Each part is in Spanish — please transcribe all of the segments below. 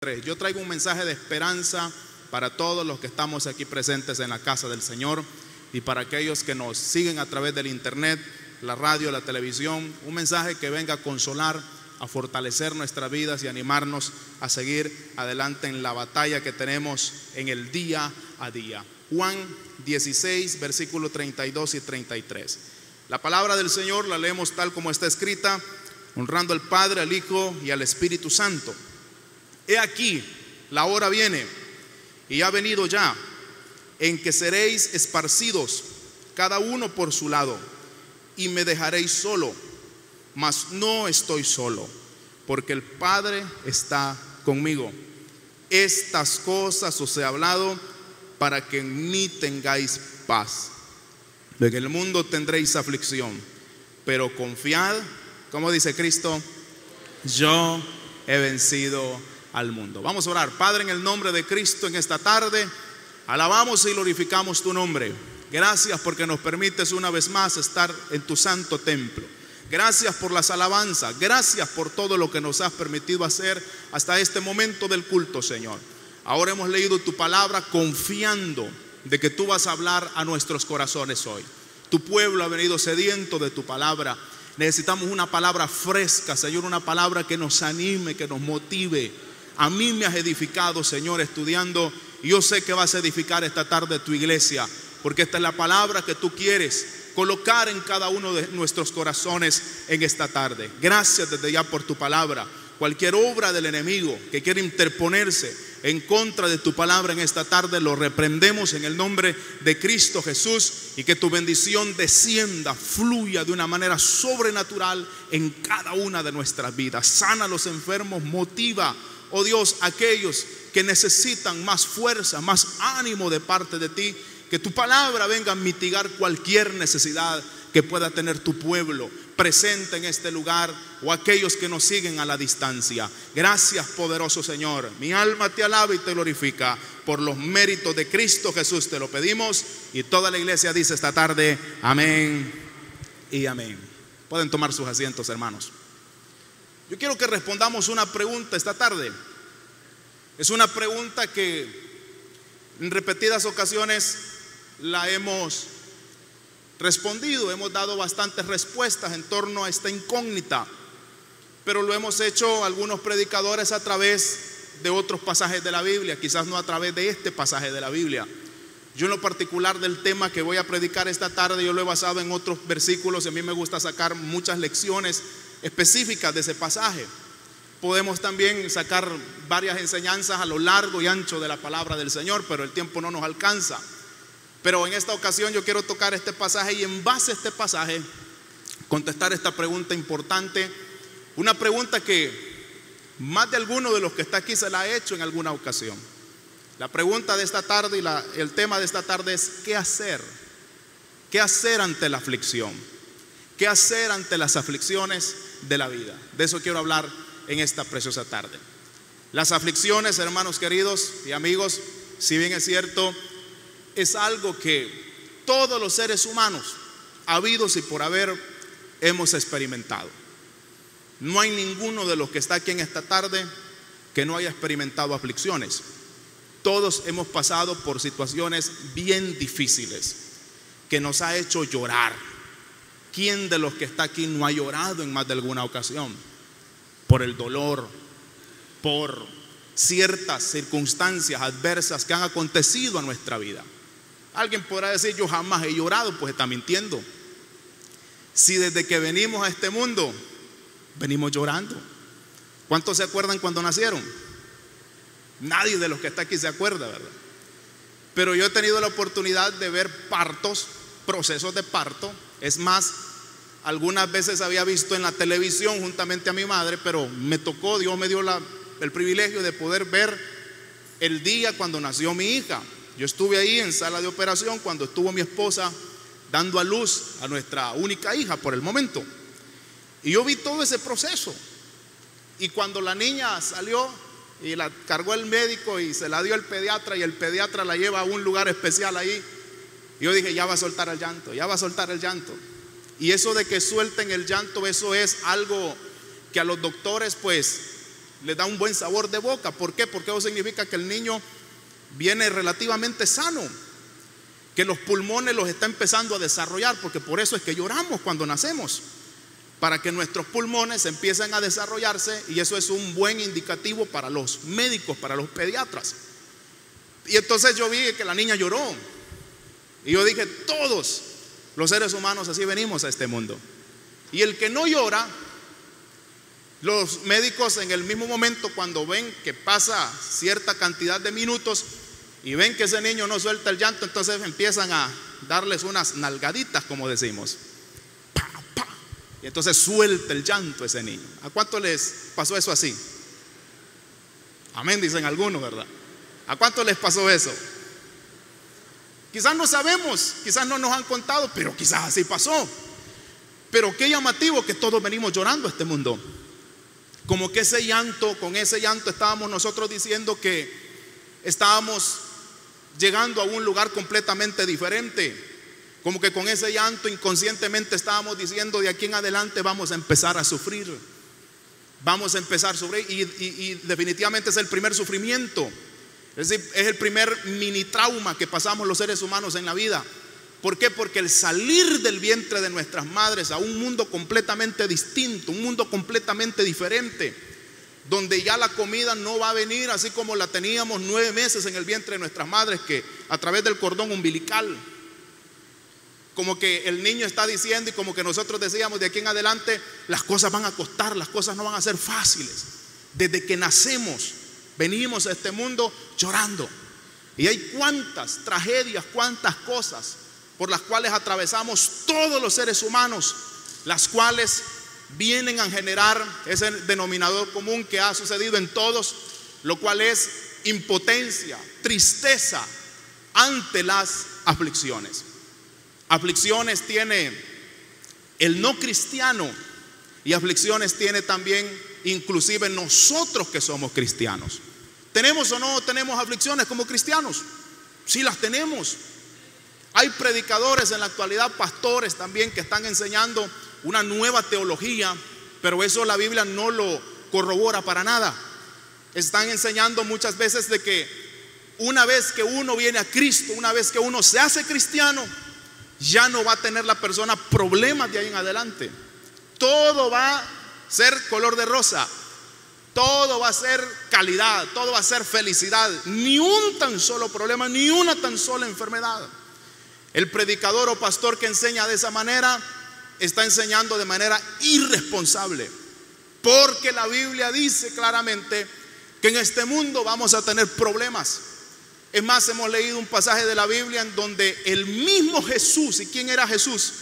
43. Yo traigo un mensaje de esperanza para todos los que estamos aquí presentes en la casa del Señor y para aquellos que nos siguen a través del internet, la radio, la televisión. Un mensaje que venga a consolar, a fortalecer nuestras vidas y animarnos a seguir adelante en la batalla que tenemos en el día a día. Juan 16, versículos 32 y 33. La palabra del Señor la leemos tal como está escrita, honrando al Padre, al Hijo y al Espíritu Santo. He aquí, la hora viene, y ha venido ya, en que seréis esparcidos, cada uno por su lado, y me dejaréis solo, mas no estoy solo, porque el Padre está conmigo. Estas cosas os he hablado para que en mí tengáis paz. En el mundo tendréis aflicción, pero confiad, como dice Cristo, yo he vencido al mundo. Vamos a orar. Padre, en el nombre de Cristo, en esta tarde alabamos y glorificamos tu nombre. Gracias porque nos permites una vez más estar en tu santo templo. Gracias por las alabanzas, gracias por todo lo que nos has permitido hacer hasta este momento del culto, Señor. Ahora hemos leído tu palabra confiando de que tú vas a hablar a nuestros corazones hoy. Tu pueblo ha venido sediento de tu palabra. Necesitamos una palabra fresca, Señor, una palabra que nos anime, que nos motive. A mí me has edificado, Señor, estudiando, y yo sé que vas a edificar esta tarde tu iglesia, porque esta es la palabra que tú quieres colocar en cada uno de nuestros corazones en esta tarde. Gracias desde ya por tu palabra. Cualquier obra del enemigo que quiera interponerse en contra de tu palabra en esta tarde, lo reprendemos en el nombre de Cristo Jesús, y que tu bendición descienda, fluya de una manera sobrenatural en cada una de nuestras vidas. Sana a los enfermos, motiva, oh Dios, a aquellos que necesitan más fuerza, más ánimo de parte de ti. Que tu palabra venga a mitigar cualquier necesidad que pueda tener tu pueblo presente en este lugar, o aquellos que nos siguen a la distancia. Gracias, poderoso Señor. Mi alma te alaba y te glorifica. Por los méritos de Cristo Jesús te lo pedimos, y toda la iglesia dice esta tarde amén y amén. Pueden tomar sus asientos, hermanos. Yo quiero que respondamos una pregunta esta tarde. Es una pregunta que en repetidas ocasiones la hemos respondido, hemos dado bastantes respuestas en torno a esta incógnita, pero lo hemos hecho algunos predicadores a través de otros pasajes de la Biblia, quizás no a través de este pasaje de la Biblia. Yo en lo particular del tema que voy a predicar esta tarde, yo lo he basado en otros versículos, y a mí me gusta sacar muchas lecciones específicas de ese pasaje. Podemos también sacar varias enseñanzas a lo largo y ancho de la palabra del Señor, pero el tiempo no nos alcanza. Pero en esta ocasión yo quiero tocar este pasaje, y en base a este pasaje contestar esta pregunta importante. Una pregunta que más de alguno de los que está aquí se la ha hecho en alguna ocasión. La pregunta de esta tarde y el tema de esta tarde es: ¿qué hacer? ¿Qué hacer ante la aflicción? ¿Qué hacer ante las aflicciones de la vida? De eso quiero hablar en esta preciosa tarde. Las aflicciones, hermanos queridos y amigos, si bien es cierto, es algo que todos los seres humanos, habidos y por haber, hemos experimentado. No hay ninguno de los que está aquí en esta tarde que no haya experimentado aflicciones. Todos hemos pasado por situaciones bien difíciles que nos ha hecho llorar. ¿Quién de los que está aquí no ha llorado en más de alguna ocasión? Por el dolor, por ciertas circunstancias adversas que han acontecido a nuestra vida. Alguien podrá decir: yo jamás he llorado. Pues está mintiendo. Si desde que venimos a este mundo venimos llorando. ¿Cuántos se acuerdan cuando nacieron? Nadie de los que está aquí se acuerda, ¿verdad? Pero yo he tenido la oportunidad de ver partos, procesos de parto. Es más, algunas veces había visto en la televisión juntamente a mi madre, pero me tocó, Dios me dio el privilegio de poder ver el día cuando nació mi hija. Yo estuve ahí en sala de operación cuando estuvo mi esposa dando a luz a nuestra única hija por el momento, y yo vi todo ese proceso. Y cuando la niña salió y la cargó el médico y se la dio el pediatra, y el pediatra la lleva a un lugar especial ahí, yo dije: ya va a soltar el llanto, ya va a soltar el llanto. Y eso de que suelten el llanto, eso es algo que a los doctores pues le da un buen sabor de boca. ¿Por qué? Porque eso significa que el niño viene relativamente sano, que los pulmones los está empezando a desarrollar, porque por eso es que lloramos cuando nacemos, para que nuestros pulmones empiecen a desarrollarse, y eso es un buen indicativo para los médicos, para los pediatras. Y entonces yo vi que la niña lloró, y yo dije, todos los seres humanos así venimos a este mundo. Y el que no llora, los médicos en el mismo momento, cuando ven que pasa cierta cantidad de minutos y ven que ese niño no suelta el llanto, entonces empiezan a darles unas nalgaditas, como decimos. ¡Pa, pa! Y entonces suelta el llanto ese niño. ¿A cuánto les pasó eso así? Amén, dicen algunos, ¿verdad? ¿A cuánto les pasó eso? Quizás no sabemos, quizás no nos han contado, pero quizás así pasó. Pero qué llamativo que todos venimos llorando a este mundo. Como que ese llanto, con ese llanto estábamos nosotros diciendo que estábamos llegando a un lugar completamente diferente. Como que con ese llanto inconscientemente estábamos diciendo, de aquí en adelante vamos a empezar a sufrir. Vamos a empezar a sufrir, y definitivamente es el primer sufrimiento. Es decir, es el primer mini trauma que pasamos los seres humanos en la vida. ¿Por qué? Porque el salir del vientre de nuestras madres a un mundo completamente distinto, un mundo completamente diferente, donde ya la comida no va a venir así como la teníamos 9 meses en el vientre de nuestras madres, que a través del cordón umbilical, como que el niño está diciendo, y como que nosotros decíamos, de aquí en adelante las cosas van a costar, las cosas no van a ser fáciles. Desde que nacemos venimos a este mundo llorando, y hay cuántas tragedias, cuántas cosas por las cuales atravesamos todos los seres humanos, las cuales vienen a generar ese denominador común que ha sucedido en todos, lo cual es impotencia, tristeza ante las aflicciones. Aflicciones tiene el no cristiano, y aflicciones tiene también inclusive nosotros que somos cristianos. ¿Tenemos o no tenemos aflicciones como cristianos? Sí las tenemos. Hay predicadores en la actualidad, pastores también, que están enseñando una nueva teología, pero eso la Biblia no lo corrobora para nada. Están enseñando muchas veces de que una vez que uno viene a Cristo, una vez que uno se hace cristiano, ya no va a tener la persona problemas de ahí en adelante. Todo va a ser color de rosa, todo va a ser calidad, todo va a ser felicidad. Ni un tan solo problema, ni una tan sola enfermedad. El predicador o pastor que enseña de esa manera está enseñando de manera irresponsable, porque la Biblia dice claramente que en este mundo vamos a tener problemas. Es más, hemos leído un pasaje de la Biblia en donde el mismo Jesús, ¿y quién era Jesús?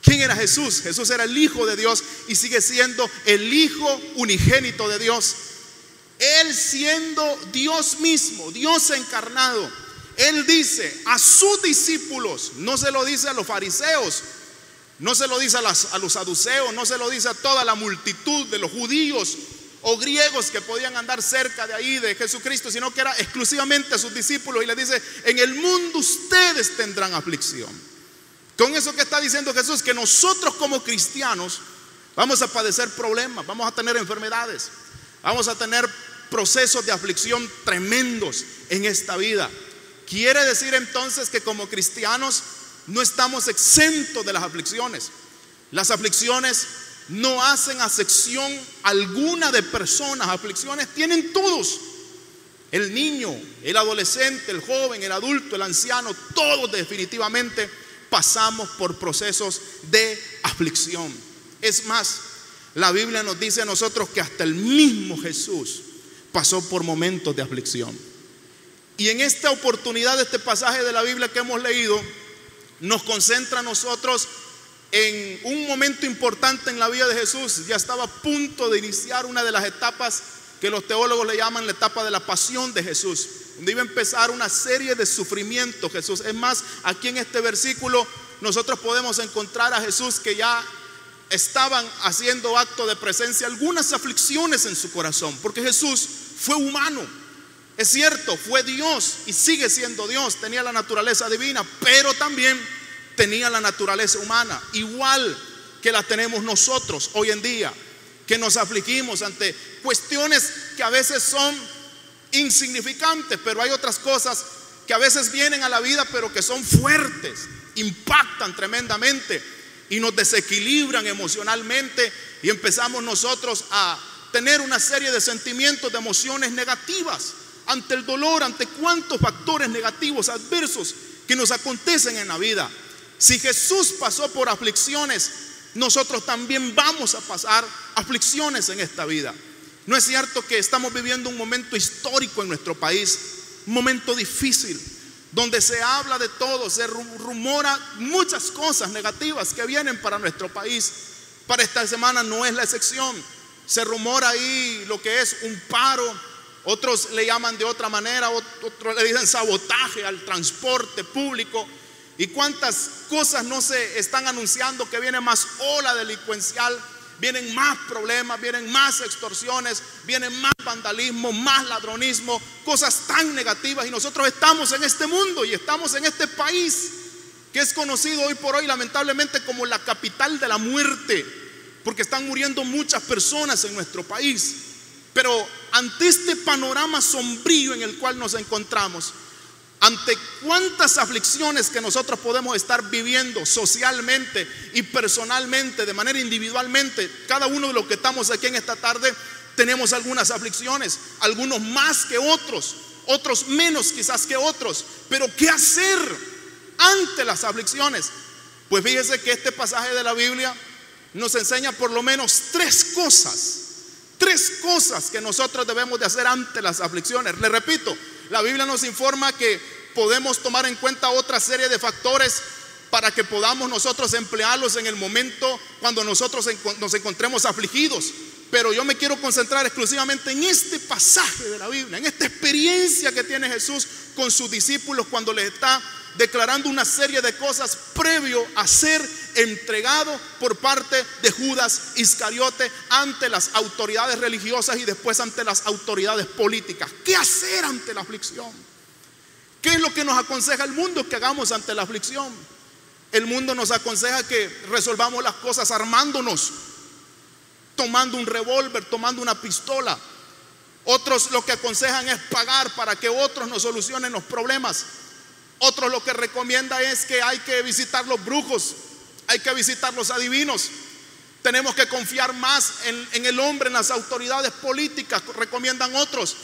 ¿Quién era Jesús? Jesús era el Hijo de Dios y sigue siendo el Hijo unigénito de Dios. Él siendo Dios mismo, Dios encarnado, Él dice a sus discípulos, no se lo dice a los fariseos, no se lo dice a los saduceos, no se lo dice a toda la multitud de los judíos o griegos que podían andar cerca de ahí de Jesucristo, sino que era exclusivamente a sus discípulos, y les dice: en el mundo ustedes tendrán aflicción. Con eso que está diciendo Jesús, que nosotros como cristianos vamos a padecer problemas, vamos a tener enfermedades, vamos a tener procesos de aflicción tremendos en esta vida. Quiere decir entonces que como cristianos no estamos exentos de las aflicciones. Las aflicciones no hacen acepción alguna de personas. Aflicciones tienen todos: el niño, el adolescente, el joven, el adulto, el anciano. Todos definitivamente pasamos por procesos de aflicción. Es más, la Biblia nos dice a nosotros que hasta el mismo Jesús pasó por momentos de aflicción. Y en esta oportunidad de este pasaje de la Biblia que hemos leído, nos concentra a nosotros en un momento importante en la vida de Jesús. Ya estaba a punto de iniciar una de las etapas que los teólogos le llaman la etapa de la pasión de Jesús, donde iba a empezar una serie de sufrimientos Jesús. Es más, aquí en este versículo nosotros podemos encontrar a Jesús que ya estaban haciendo acto de presencia algunas aflicciones en su corazón, porque Jesús fue humano. Es cierto, fue Dios y sigue siendo Dios, tenía la naturaleza divina, pero también tenía la naturaleza humana, igual que la tenemos nosotros hoy en día. que nos afligimos ante cuestiones que a veces son insignificantes, pero hay otras cosas que a veces vienen a la vida, pero que son fuertes, impactan tremendamente y nos desequilibran emocionalmente, y empezamos nosotros a tener una serie de sentimientos, de emociones negativas ante el dolor, ante cuántos factores negativos, adversos que nos acontecen en la vida. Si Jesús pasó por aflicciones, nosotros también vamos a pasar aflicciones en esta vida. ¿No es cierto que estamos viviendo un momento histórico en nuestro país? Un momento difícil, donde se habla de todo, se rumora muchas cosas negativas que vienen para nuestro país. Para esta semana no es la excepción. Se rumora ahí lo que es un paro, otros le llaman de otra manera, otros le dicen sabotaje al transporte público. Y cuántas cosas no se están anunciando, que viene más ola delincuencial, vienen más problemas, vienen más extorsiones, vienen más vandalismo, más ladronismo, cosas tan negativas. Y nosotros estamos en este mundo y estamos en este país que es conocido hoy por hoy lamentablemente como la capital de la muerte, porque están muriendo muchas personas en nuestro país. Pero ante este panorama sombrío en el cual nos encontramos, ante cuántas aflicciones que nosotros podemos estar viviendo socialmente y personalmente, de manera individualmente, cada uno de los que estamos aquí en esta tarde tenemos algunas aflicciones, algunos más que otros, otros menos quizás que otros. Pero ¿qué hacer ante las aflicciones? Pues fíjese que este pasaje de la Biblia nos enseña por lo menos tres cosas que nosotros debemos de hacer ante las aflicciones. Le repito, la Biblia nos informa que podemos tomar en cuenta otra serie de factores para que podamos nosotros emplearlos en el momento cuando nosotros nos encontremos afligidos. Pero yo me quiero concentrar exclusivamente en este pasaje de la Biblia, en esta experiencia que tiene Jesús con sus discípulos cuando les está declarando una serie de cosas previo a ser entregado por parte de Judas Iscariote ante las autoridades religiosas y después ante las autoridades políticas. ¿Qué hacer ante la aflicción? ¿Qué es lo que nos aconseja el mundo que hagamos ante la aflicción? El mundo nos aconseja que resolvamos las cosas armándonos, tomando un revólver, tomando una pistola. Otros lo que aconsejan es pagar para que otros nos solucionen los problemas. Otros lo que recomienda es que hay que visitar los brujos, hay que visitar los adivinos. Tenemos que confiar más en el hombre, en las autoridades políticas, recomiendan otros.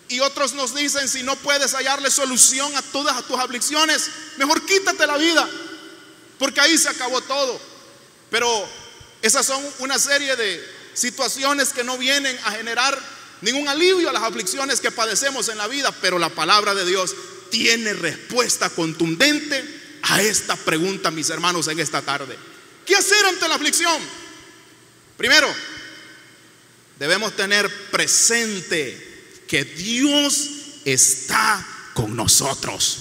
Y otros nos dicen, si no puedes hallarle solución a todas tus aflicciones, mejor quítate la vida, porque ahí se acabó todo. Pero esas son una serie de situaciones que no vienen a generar ningún alivio a las aflicciones que padecemos en la vida. Pero la palabra de Dios tiene respuesta contundente a esta pregunta, mis hermanos, en esta tarde. ¿Qué hacer ante la aflicción? Primero, debemos tener presente que Dios está con nosotros.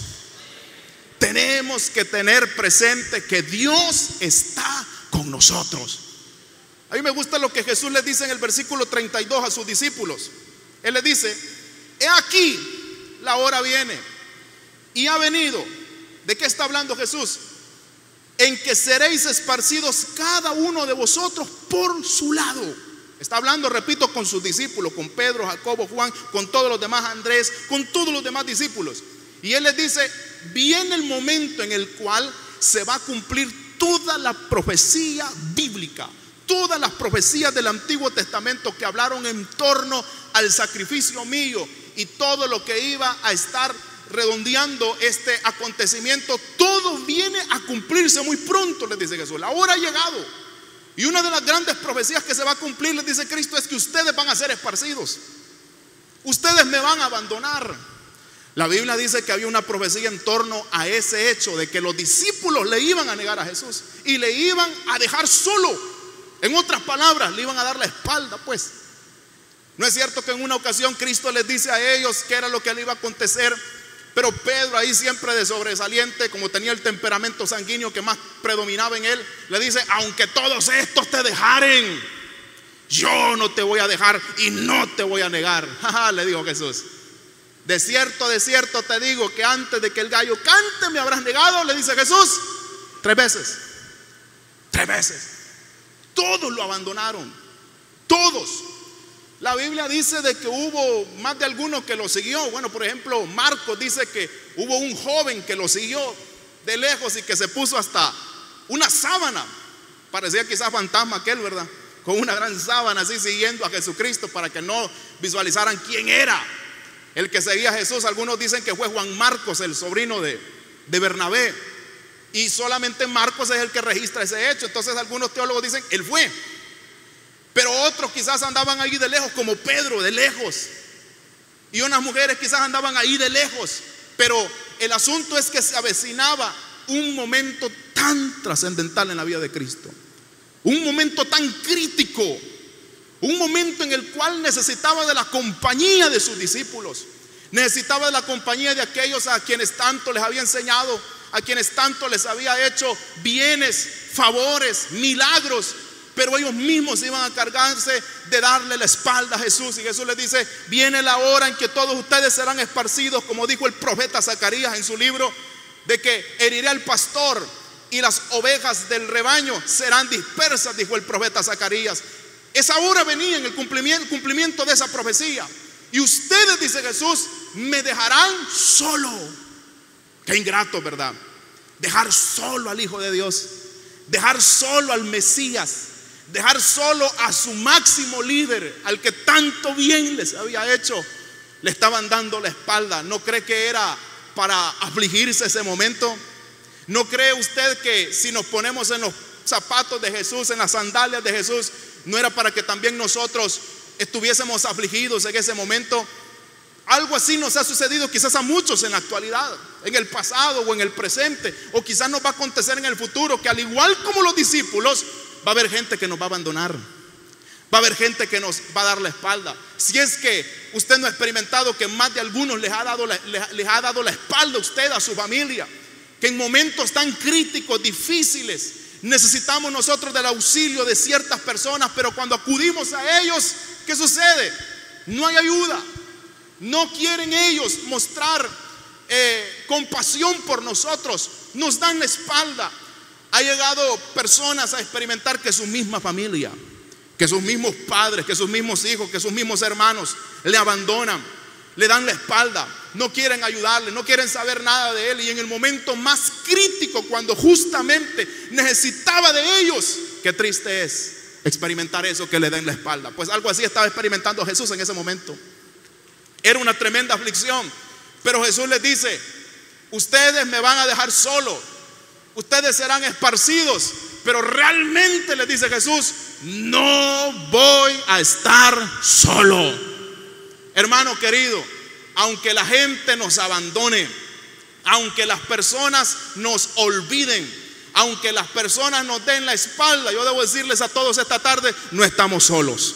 Tenemos que tener presente que Dios está con nosotros. A mí me gusta lo que Jesús les dice en el versículo 32 a sus discípulos. Él les dice: he aquí, la hora viene y ha venido. ¿De qué está hablando Jesús? En que seréis esparcidos cada uno de vosotros por su lado. Está hablando, repito, con sus discípulos, con Pedro, Jacobo, Juan, con todos los demás, Andrés, con todos los demás discípulos. Y él les dice: viene el momento en el cual se va a cumplir toda la profecía bíblica, todas las profecías del Antiguo Testamento que hablaron en torno al sacrificio mío y todo lo que iba a estar redondeando este acontecimiento. Todo viene a cumplirse muy pronto, les dice Jesús. La hora ha llegado. Y una de las grandes profecías que se va a cumplir, les dice Cristo, es que ustedes van a ser esparcidos. Ustedes me van a abandonar. La Biblia dice que había una profecía en torno a ese hecho de que los discípulos le iban a negar a Jesús y le iban a dejar solo. En otras palabras, le iban a dar la espalda, pues. ¿No es cierto que en una ocasión Cristo les dice a ellos qué era lo que le iba a acontecer? Pero Pedro, ahí siempre de sobresaliente, como tenía el temperamento sanguíneo que más predominaba en él, le dice: aunque todos estos te dejaren, yo no te voy a dejar y no te voy a negar. Le dijo Jesús: de cierto te digo que antes de que el gallo cante me habrás negado. Le dice Jesús, 3 veces. 3 veces. Todos lo abandonaron. todos. La Biblia dice de que hubo más de algunos que lo siguió. Bueno, por ejemplo, Marcos dice que hubo un joven que lo siguió de lejos y que se puso hasta una sábana. Parecía quizás fantasma aquel, ¿verdad? Con una gran sábana así siguiendo a Jesucristo para que no visualizaran quién era el que seguía a Jesús. Algunos dicen que fue Juan Marcos, el sobrino de Bernabé, y solamente Marcos es el que registra ese hecho. Entonces algunos teólogos dicen, él fue. Pero otros quizás andaban ahí de lejos, como Pedro, de lejos. Y unas mujeres quizás andaban ahí de lejos. Pero el asunto es que se avecinaba un momento tan trascendental en la vida de Cristo. Un momento tan crítico. Un momento en el cual necesitaba de la compañía de sus discípulos. Necesitaba de la compañía de aquellos a quienes tanto les había enseñado, a quienes tanto les había hecho bienes, favores, milagros. Pero ellos mismos iban a cargarse de darle la espalda a Jesús. Y Jesús les dice, viene la hora en que todos ustedes serán esparcidos, como dijo el profeta Zacarías en su libro, de que heriré al pastor y las ovejas del rebaño serán dispersas, dijo el profeta Zacarías. Esa hora venía en el cumplimiento de esa profecía. Y ustedes, dice Jesús, me dejarán solo. Qué ingrato, ¿verdad? Dejar solo al Hijo de Dios, dejar solo al Mesías, dejar solo a su máximo líder, al que tanto bien les había hecho. Le estaban dando la espalda. ¿No cree que era para afligirse ese momento? ¿No cree usted que si nos ponemos en los zapatos de Jesús, en las sandalias de Jesús, no era para que también nosotros estuviésemos afligidos en ese momento? Algo así nos ha sucedido quizás a muchos en la actualidad, en el pasado o en el presente, o quizás nos va a acontecer en el futuro, que al igual como los discípulos, va a haber gente que nos va a abandonar. Va a haber gente que nos va a dar la espalda. Si es que usted no ha experimentado que más de algunos les ha dado la espalda a usted, a su familia, que en momentos tan críticos, difíciles, necesitamos nosotros del auxilio de ciertas personas, pero cuando acudimos a ellos, ¿qué sucede? No hay ayuda. No quieren ellos mostrar compasión por nosotros. Nos dan la espalda. Ha llegado personas a experimentar que su misma familia, que sus mismos padres, que sus mismos hijos, que sus mismos hermanos le abandonan, le dan la espalda, no quieren ayudarle, no quieren saber nada de él. Y en el momento más crítico, cuando justamente necesitaba de ellos, qué triste es experimentar eso, que le den la espalda. Pues algo así estaba experimentando Jesús en ese momento. Era una tremenda aflicción. Pero Jesús les dice, ustedes me van a dejar solo, ustedes serán esparcidos, pero realmente les dice Jesús, no voy a estar solo. Hermano querido, aunque la gente nos abandone, aunque las personas nos olviden, aunque las personas nos den la espalda, yo debo decirles a todos esta tarde, no estamos solos.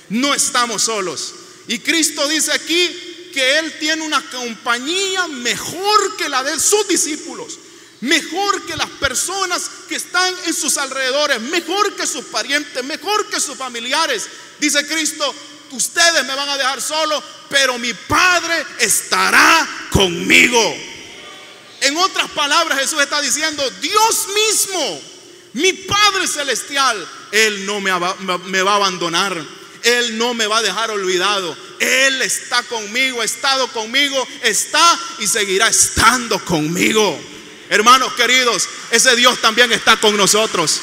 No estamos solos. Y Cristo dice aquí que Él tiene una compañía mejor que la de sus discípulos, mejor que las personas que están en sus alrededores, mejor que sus parientes, mejor que sus familiares. Dice Cristo, ustedes me van a dejar solo, pero mi Padre estará conmigo. En otras palabras, Jesús está diciendo, Dios mismo, mi Padre celestial, Él no me va a abandonar. Él no me va a dejar olvidado. Él está conmigo, ha estado conmigo, está y seguirá estando conmigo. Hermanos queridos, ese Dios también está con nosotros.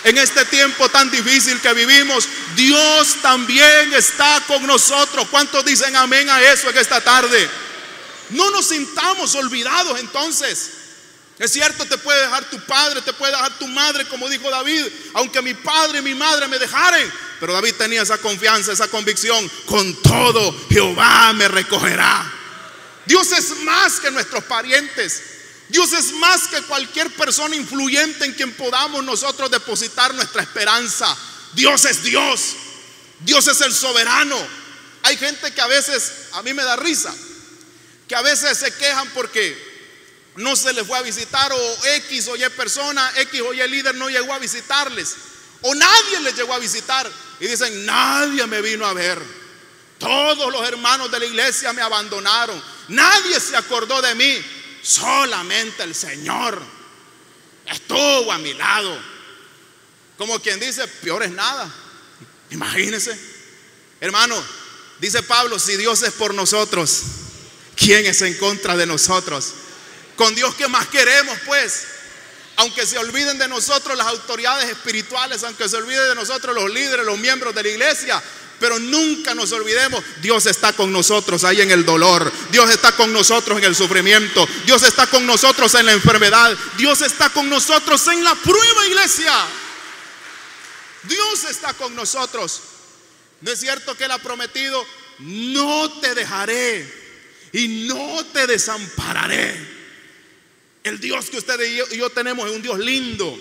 En este tiempo tan difícil que vivimos, Dios también está con nosotros. ¿Cuántos dicen amén a eso en esta tarde? No nos sintamos olvidados entonces. Es cierto, te puede dejar tu padre, te puede dejar tu madre, como dijo David, aunque mi padre y mi madre me dejaren. Pero David tenía esa confianza, esa convicción, con todo Jehová me recogerá. Dios es más que nuestros parientes. Dios es más que cualquier persona influyente en quien podamos nosotros depositar nuestra esperanza. Dios es Dios. Dios es el soberano. Hay gente que a veces, a mí me da risa, que a veces se quejan porque no se les fue a visitar, o X o Y persona, X o Y líder no llegó a visitarles, o nadie les llegó a visitar, y dicen, nadie me vino a ver, todos los hermanos de la iglesia me abandonaron, nadie se acordó de mí, solamente el Señor estuvo a mi lado. Como quien dice, peor es nada. Imagínense, hermano, dice Pablo, si Dios es por nosotros, ¿quién es en contra de nosotros? Con Dios, ¿qué más queremos pues? Aunque se olviden de nosotros las autoridades espirituales, aunque se olviden de nosotros los líderes, los miembros de la iglesia, pero nunca nos olvidemos, Dios está con nosotros ahí en el dolor, Dios está con nosotros en el sufrimiento, Dios está con nosotros en la enfermedad, Dios está con nosotros en la prueba, iglesia. Dios está con nosotros. ¿No es cierto que Él ha prometido: no te dejaré y no te desampararé? El Dios que usted y yo tenemos es un Dios lindo,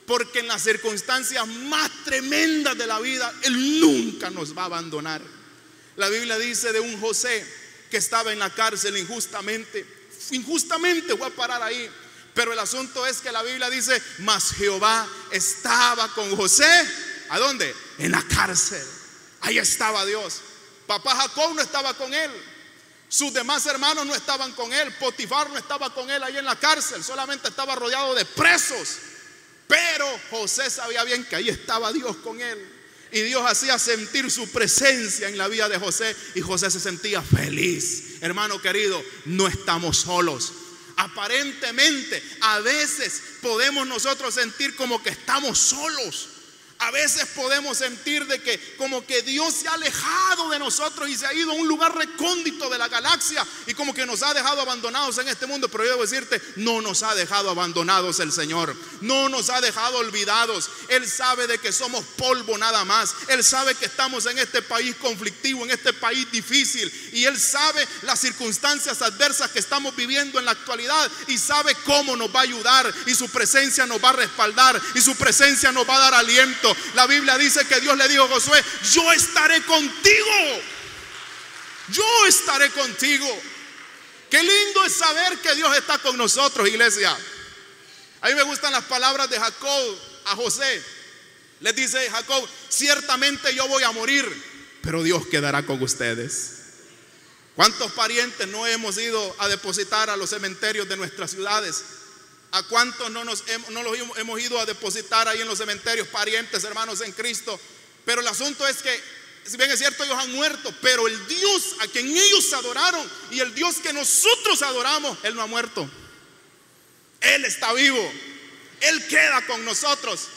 porque en las circunstancias más tremendas de la vida Él nunca nos va a abandonar. La Biblia dice de un José que estaba en la cárcel injustamente fue a parar ahí. Pero el asunto es que la Biblia dice: mas Jehová estaba con José. ¿A dónde? En la cárcel. Ahí estaba Dios. Papá Jacob no estaba con él, sus demás hermanos no estaban con él, Potifar no estaba con él ahí en la cárcel, solamente estaba rodeado de presos. Pero José sabía bien que ahí estaba Dios con él, y Dios hacía sentir su presencia en la vida de José, y José se sentía feliz. Hermano querido, no estamos solos. Aparentemente, a veces podemos nosotros sentir como que estamos solos. A veces podemos sentir de que como que Dios se ha alejado de nosotros y se ha ido a un lugar recóndito de la galaxia y como que nos ha dejado abandonados en este mundo. Pero yo debo decirte, no nos ha dejado abandonados el Señor, no nos ha dejado olvidados. Él sabe de que somos polvo nada más. Él sabe que estamos en este país conflictivo, en este país difícil, y Él sabe las circunstancias adversas que estamos viviendo en la actualidad, y sabe cómo nos va a ayudar, y su presencia nos va a respaldar, y su presencia nos va a dar aliento. La Biblia dice que Dios le dijo a Josué: yo estaré contigo, yo estaré contigo. Qué lindo es saber que Dios está con nosotros, iglesia. A mí me gustan las palabras de Jacob a José. Le dice Jacob: ciertamente yo voy a morir, pero Dios quedará con ustedes. ¿Cuántos parientes no hemos ido a depositar a los cementerios de nuestras ciudades? ¿A cuántos no los hemos ido a depositar ahí en los cementerios? Parientes, hermanos en Cristo. Pero el asunto es que, si bien es cierto, ellos han muerto, pero el Dios a quien ellos adoraron y el Dios que nosotros adoramos, Él no ha muerto. Él está vivo, Él queda con nosotros.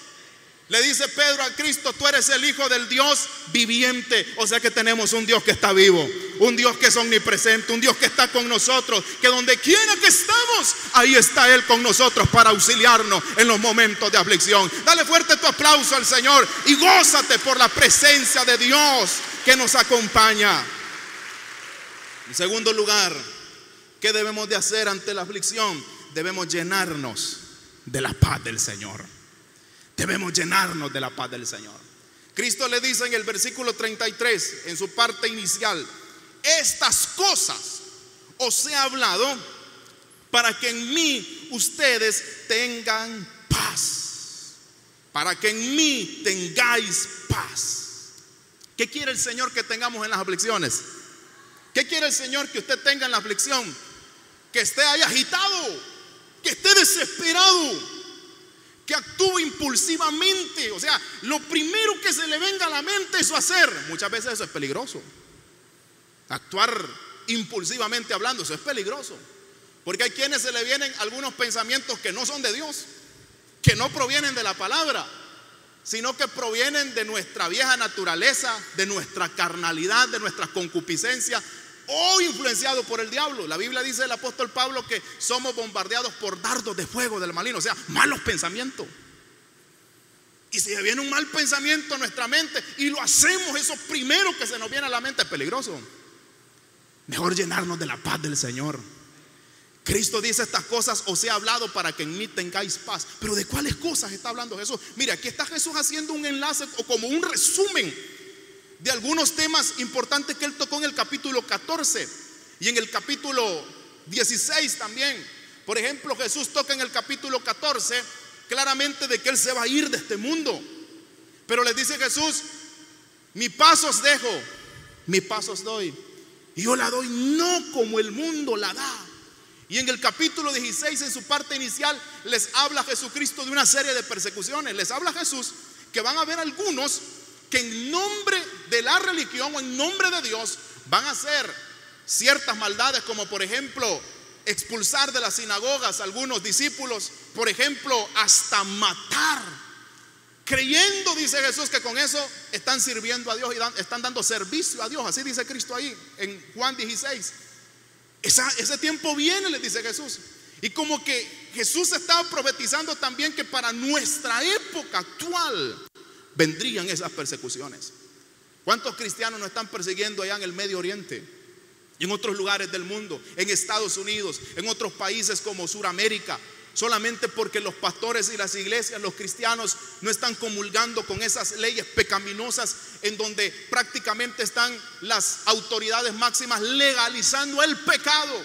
Le dice Pedro a Cristo: tú eres el Hijo del Dios viviente. O sea que tenemos un Dios que está vivo, un Dios que es omnipresente, un Dios que está con nosotros, que donde quiera que estamos, ahí está Él con nosotros para auxiliarnos en los momentos de aflicción. Dale fuerte tu aplauso al Señor y gózate por la presencia de Dios que nos acompaña. En segundo lugar, ¿qué debemos de hacer ante la aflicción? Debemos llenarnos de la paz del Señor. Debemos llenarnos de la paz del Señor. Cristo le dice en el versículo 33, en su parte inicial: estas cosas os he hablado para que en mí ustedes tengan paz. Para que en mí tengáis paz. ¿Qué quiere el Señor que tengamos en las aflicciones? ¿Qué quiere el Señor que usted tenga en la aflicción? Que esté ahí agitado, que esté desesperado, que actúe impulsivamente. O sea, lo primero que se le venga a la mente eso hacer. Muchas veces eso es peligroso. Actuar impulsivamente hablando, eso es peligroso. Porque hay quienes se le vienen algunos pensamientos que no son de Dios, que no provienen de la palabra, sino que provienen de nuestra vieja naturaleza, de nuestra carnalidad, de nuestras concupiscencias, o influenciado por el diablo. La Biblia dice el apóstol Pablo que somos bombardeados por dardos de fuego del maligno, o sea, malos pensamientos. Y si viene un mal pensamiento a nuestra mente y lo hacemos, eso primero que se nos viene a la mente, es peligroso. Mejor llenarnos de la paz del Señor. Cristo dice: estas cosas os he hablado para que en mí tengáis paz. Pero ¿de cuáles cosas está hablando Jesús? Mira, aquí está Jesús haciendo un enlace o como un resumen de algunos temas importantes que Él tocó en el capítulo 14 y en el capítulo 16 también. Por ejemplo, Jesús toca en el capítulo 14 claramente de que Él se va a ir de este mundo. Pero les dice Jesús: mi paz os dejo, mi paz os doy, y yo la doy no como el mundo la da. Y en el capítulo 16, en su parte inicial, les habla Jesucristo de una serie de persecuciones. Les habla Jesús que van a haber algunos que en nombre de la religión o en nombre de Dios van a hacer ciertas maldades, como por ejemplo expulsar de las sinagogas a algunos discípulos, por ejemplo hasta matar, creyendo, dice Jesús, que con eso están sirviendo a Dios y están dando servicio a Dios. Así dice Cristo ahí en Juan 16. Ese tiempo viene, les dice Jesús. Y como que Jesús estaba profetizando también que para nuestra época actual vendrían esas persecuciones. ¿Cuántos cristianos nos están persiguiendo allá en el Medio Oriente y en otros lugares del mundo, en Estados Unidos, en otros países como Suramérica, solamente porque los pastores y las iglesias, los cristianos, no están comulgando con esas leyes pecaminosas en donde prácticamente están las autoridades máximas legalizando el pecado,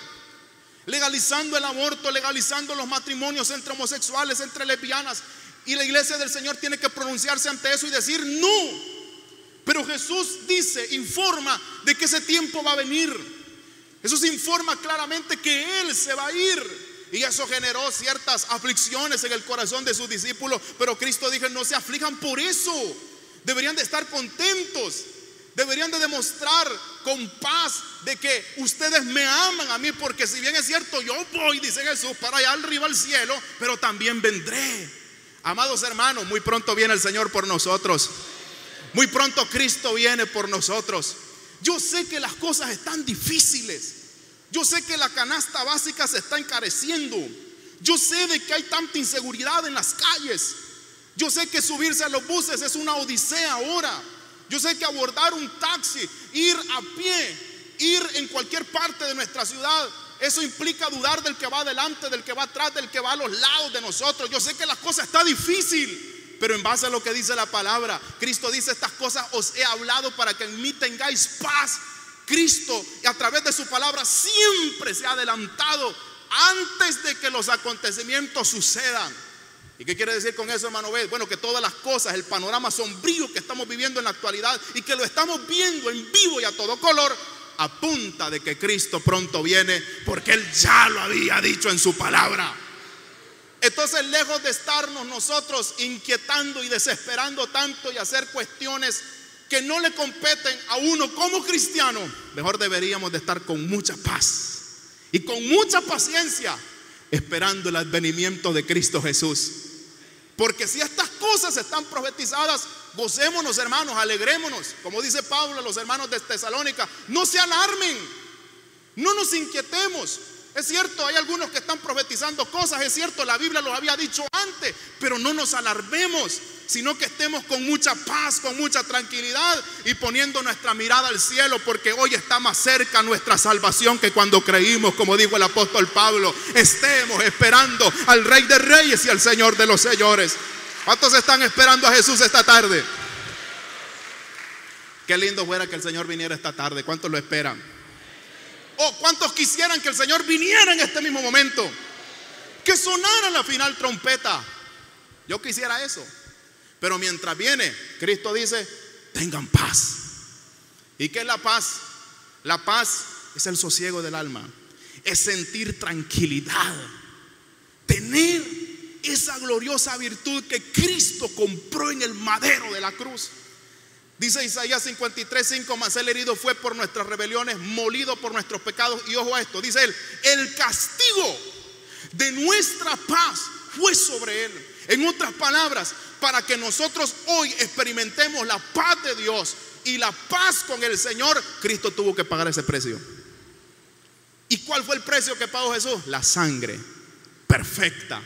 legalizando el aborto, legalizando los matrimonios entre homosexuales, entre lesbianas? Y la iglesia del Señor tiene que pronunciarse ante eso y decir no. Pero Jesús dice, informa de que ese tiempo va a venir. Jesús informa claramente que Él se va a ir. Y eso generó ciertas aflicciones en el corazón de sus discípulos. Pero Cristo dijo, no se aflijan por eso. Deberían de estar contentos. Deberían de demostrar con paz de que ustedes me aman a mí. Porque si bien es cierto, yo voy, dice Jesús, para allá arriba al cielo, pero también vendré. Amados hermanos, muy pronto viene el Señor por nosotros. Muy pronto Cristo viene por nosotros. Yo sé que las cosas están difíciles. Yo sé que la canasta básica se está encareciendo. Yo sé de que hay tanta inseguridad en las calles. Yo sé que subirse a los buses es una odisea ahora. Yo sé que abordar un taxi, ir a pie, ir en cualquier parte de nuestra ciudad, eso implica dudar del que va adelante, del que va atrás, del que va a los lados de nosotros. Yo sé que la cosa está difícil. Pero en base a lo que dice la palabra, Cristo dice, estas cosas os he hablado para que en mí tengáis paz. Cristo, a través de su palabra, siempre se ha adelantado antes de que los acontecimientos sucedan. ¿Y qué quiere decir con eso, hermano B? Bueno, que todas las cosas, el panorama sombrío que estamos viviendo en la actualidad y que lo estamos viendo en vivo y a todo color, apunta de que Cristo pronto viene, porque Él ya lo había dicho en su palabra. Entonces, lejos de estarnos nosotros inquietando y desesperando tanto y hacer cuestiones que no le competen a uno como cristiano, mejor deberíamos de estar con mucha paz y con mucha paciencia esperando el advenimiento de Cristo Jesús. Porque si estas cosas están profetizadas, gocémonos, hermanos, alegrémonos. Como dice Pablo a los hermanos de Tesalónica, no se alarmen, no nos inquietemos. Es cierto, hay algunos que están profetizando cosas, es cierto, la Biblia los había dicho antes, pero no nos alarmemos, sino que estemos con mucha paz, con mucha tranquilidad y poniendo nuestra mirada al cielo, porque hoy está más cerca nuestra salvación que cuando creímos, como dijo el apóstol Pablo. Estemos esperando al Rey de Reyes y al Señor de los Señores. ¿Cuántos están esperando a Jesús esta tarde? Qué lindo fuera que el Señor viniera esta tarde. ¿Cuántos lo esperan? ¿O cuántos quisieran que el Señor viniera en este mismo momento? Que sonara la final trompeta. Yo quisiera eso. Pero mientras viene, Cristo dice, tengan paz. ¿Y qué es la paz? La paz es el sosiego del alma. Es sentir tranquilidad. Tener esa gloriosa virtud que Cristo compró en el madero de la cruz. Dice Isaías 53:5, mas el herido fue por nuestras rebeliones, molido por nuestros pecados. Y ojo a esto, dice él, el castigo de nuestra paz fue sobre él. En otras palabras, para que nosotros hoy experimentemos la paz de Dios y la paz con el Señor, Cristo tuvo que pagar ese precio. ¿Y cuál fue el precio que pagó Jesús? La sangre perfecta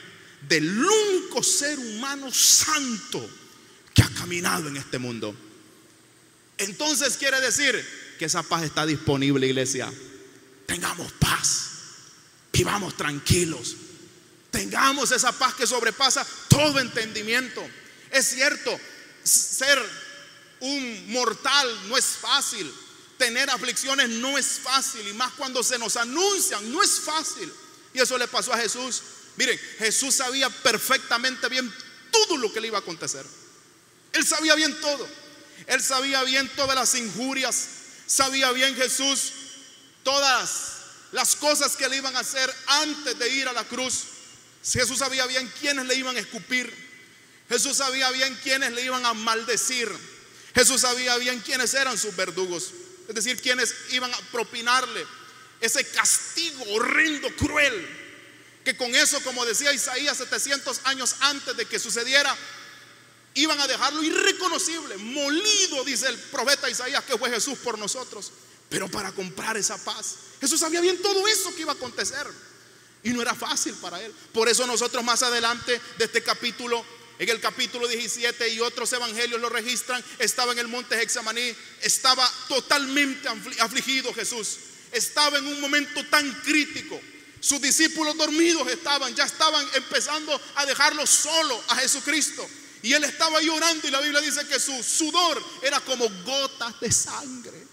del único ser humano santo que ha caminado en este mundo. Entonces quiere decir que esa paz está disponible, iglesia. Tengamos paz, vivamos tranquilos, tengamos esa paz que sobrepasa todo entendimiento. Es cierto, ser un mortal no es fácil, tener aflicciones no es fácil, y más cuando se nos anuncian, no es fácil. Y eso le pasó a Jesús. Miren, Jesús sabía perfectamente bien todo lo que le iba a acontecer. Él sabía bien todo. Él sabía bien todas las injurias. Sabía bien Jesús todas las cosas que le iban a hacer antes de ir a la cruz. Jesús sabía bien quiénes le iban a escupir. Jesús sabía bien quiénes le iban a maldecir. Jesús sabía bien quiénes eran sus verdugos, es decir, quienes iban a propinarle ese castigo horrendo, cruel, que con eso, como decía Isaías 700 años antes de que sucediera, iban a dejarlo irreconocible, molido, dice el profeta Isaías, que fue Jesús por nosotros, pero para comprar esa paz. Jesús sabía bien todo eso que iba a acontecer y no era fácil para él. Por eso nosotros más adelante de este capítulo, en el capítulo 17, y otros evangelios lo registran, estaba en el monte Getsemaní, estaba totalmente afligido Jesús, estaba en un momento tan crítico. Sus discípulos dormidos ya estaban empezando a dejarlo solo a Jesucristo, y él estaba llorando, y la Biblia dice que su sudor era como gotas de sangre.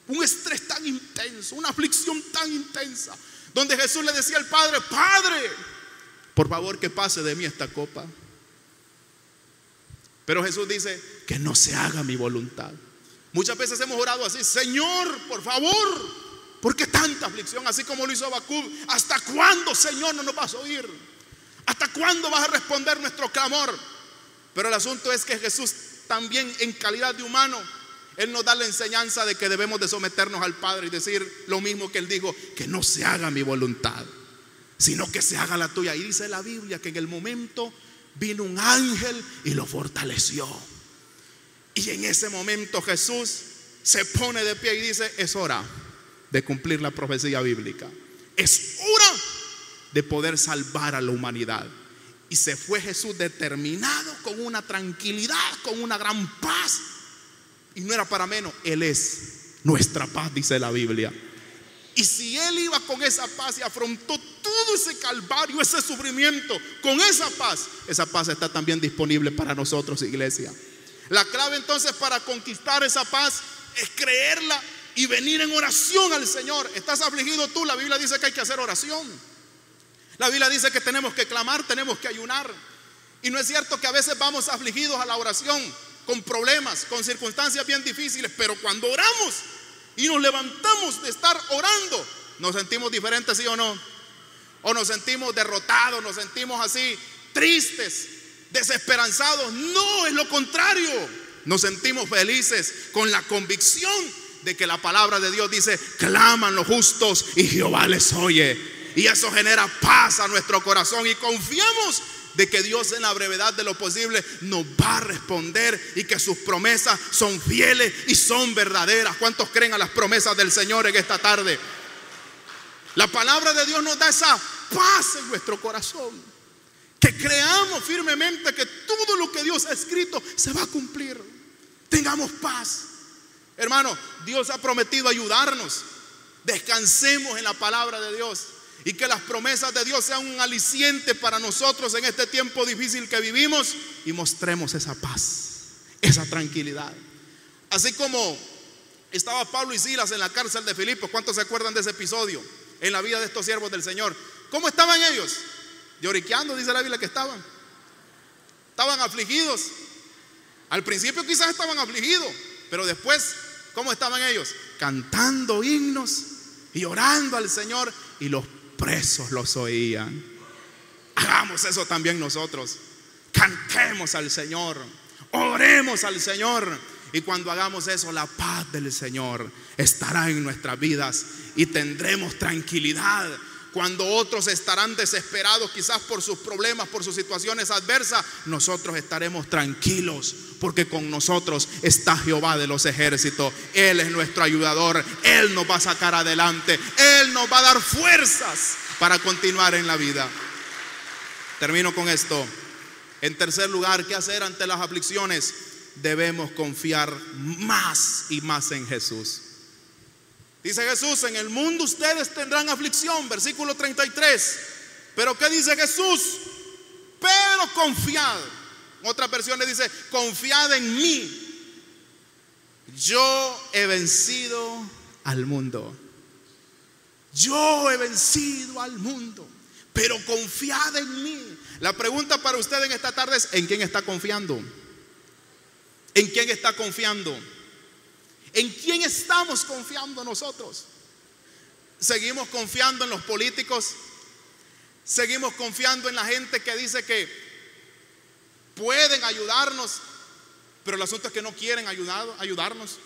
Un estrés tan intenso, una aflicción tan intensa, donde Jesús le decía al Padre: Padre, por favor que pase de mí esta copa. Pero Jesús dice: que no se haga mi voluntad. Muchas veces hemos orado así: Señor, por favor, ¿por qué tanta aflicción? Así como lo hizo Habacuc: ¿hasta cuándo, Señor, no nos vas a oír? ¿Hasta cuándo vas a responder nuestro clamor? Pero el asunto es que Jesús también, en calidad de humano, Él nos da la enseñanza de que debemos de someternos al Padre y decir lo mismo que Él dijo: que no se haga mi voluntad, sino que se haga la tuya. Y dice la Biblia que en el momento vino un ángel y lo fortaleció. Y en ese momento Jesús se pone de pie y dice: es hora de cumplir la profecía bíblica, es hora de poder salvar a la humanidad. Y se fue Jesús determinado, con una tranquilidad, con una gran paz. Y no era para menos, Él es nuestra paz, dice la Biblia. Y si Él iba con esa paz y afrontó todo ese calvario, ese sufrimiento, con esa paz está también disponible para nosotros, iglesia. La clave entonces para conquistar esa paz es creerla y venir en oración al Señor. ¿Estás afligido tú? La Biblia dice que hay que hacer oración. La Biblia dice que tenemos que clamar, tenemos que ayunar. Y no es cierto que a veces vamos afligidos a la oración, con problemas, con circunstancias bien difíciles, pero cuando oramos y nos levantamos de estar orando, nos sentimos diferentes, ¿sí o no? O nos sentimos derrotados, nos sentimos así, tristes, desesperanzados. No, es lo contrario. Nos sentimos felices con la convicción de que la palabra de Dios dice: claman los justos y Jehová les oye. Y eso genera paz a nuestro corazón, y confiamos de que Dios, en la brevedad de lo posible, nos va a responder, y que sus promesas son fieles y son verdaderas. ¿Cuántos creen a las promesas del Señor en esta tarde? La palabra de Dios nos da esa paz en nuestro corazón, que creamos firmemente que todo lo que Dios ha escrito se va a cumplir. Tengamos paz, hermano. Dios ha prometido ayudarnos. Descansemos en la palabra de Dios, y que las promesas de Dios sean un aliciente para nosotros en este tiempo difícil que vivimos, y mostremos esa paz, esa tranquilidad. Así como estaba Pablo y Silas en la cárcel de Filipos. ¿Cuántos se acuerdan de ese episodio en la vida de estos siervos del Señor? ¿Cómo estaban ellos? Lloriqueando, dice la Biblia que estaban afligidos. Al principio quizás estaban afligidos, pero después, ¿cómo estaban ellos? Cantando himnos y orando al Señor, y los presos los oían. Hagamos eso también nosotros. Cantemos al Señor, oremos al Señor, y cuando hagamos eso, la paz del Señor estará en nuestras vidas y tendremos tranquilidad. Cuando otros estarán desesperados quizás por sus problemas, por sus situaciones adversas, nosotros estaremos tranquilos, porque con nosotros está Jehová de los ejércitos. Él es nuestro ayudador, Él nos va a sacar adelante, Él nos va a dar fuerzas para continuar en la vida. Termino con esto. En tercer lugar, ¿qué hacer ante las aflicciones? Debemos confiar más y más en Jesús. Dice Jesús: en el mundo ustedes tendrán aflicción, versículo 33. Pero ¿qué dice Jesús? Pero confiad. En otras versiones dice: confiad en mí. Yo he vencido al mundo. Yo he vencido al mundo. Pero confiad en mí. La pregunta para usted en esta tarde es: ¿en quién está confiando? ¿En quién está confiando? ¿En quién estamos confiando nosotros? ¿Seguimos confiando en los políticos? ¿Seguimos confiando en la gente que dice que pueden ayudarnos, pero el asunto es que no quieren ayudarnos.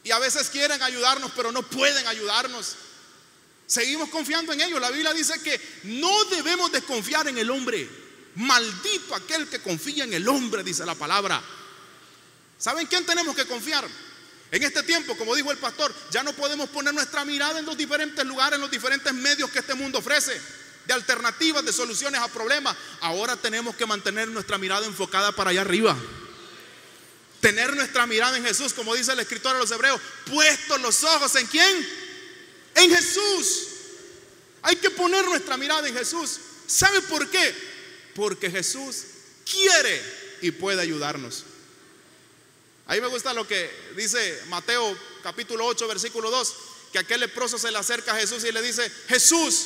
Y a veces quieren ayudarnos, pero no pueden ayudarnos. Seguimos confiando en ellos. La Biblia dice que no debemos desconfiar en el hombre. Maldito aquel que confía en el hombre, dice la palabra. ¿Saben quién tenemos que confiar? En este tiempo, como dijo el pastor, ya no podemos poner nuestra mirada en los diferentes lugares, en los diferentes medios que este mundo ofrece, de alternativas, de soluciones a problemas. Ahora tenemos que mantener nuestra mirada enfocada para allá arriba. Tener nuestra mirada en Jesús, como dice el escritor de los Hebreos, puestos los ojos ¿en quién? En Jesús. Hay que poner nuestra mirada en Jesús. ¿Sabe por qué? Porque Jesús quiere y puede ayudarnos. Ahí me gusta lo que dice Mateo capítulo 8 versículo 2, que aquel leproso se le acerca a Jesús y le dice: Jesús,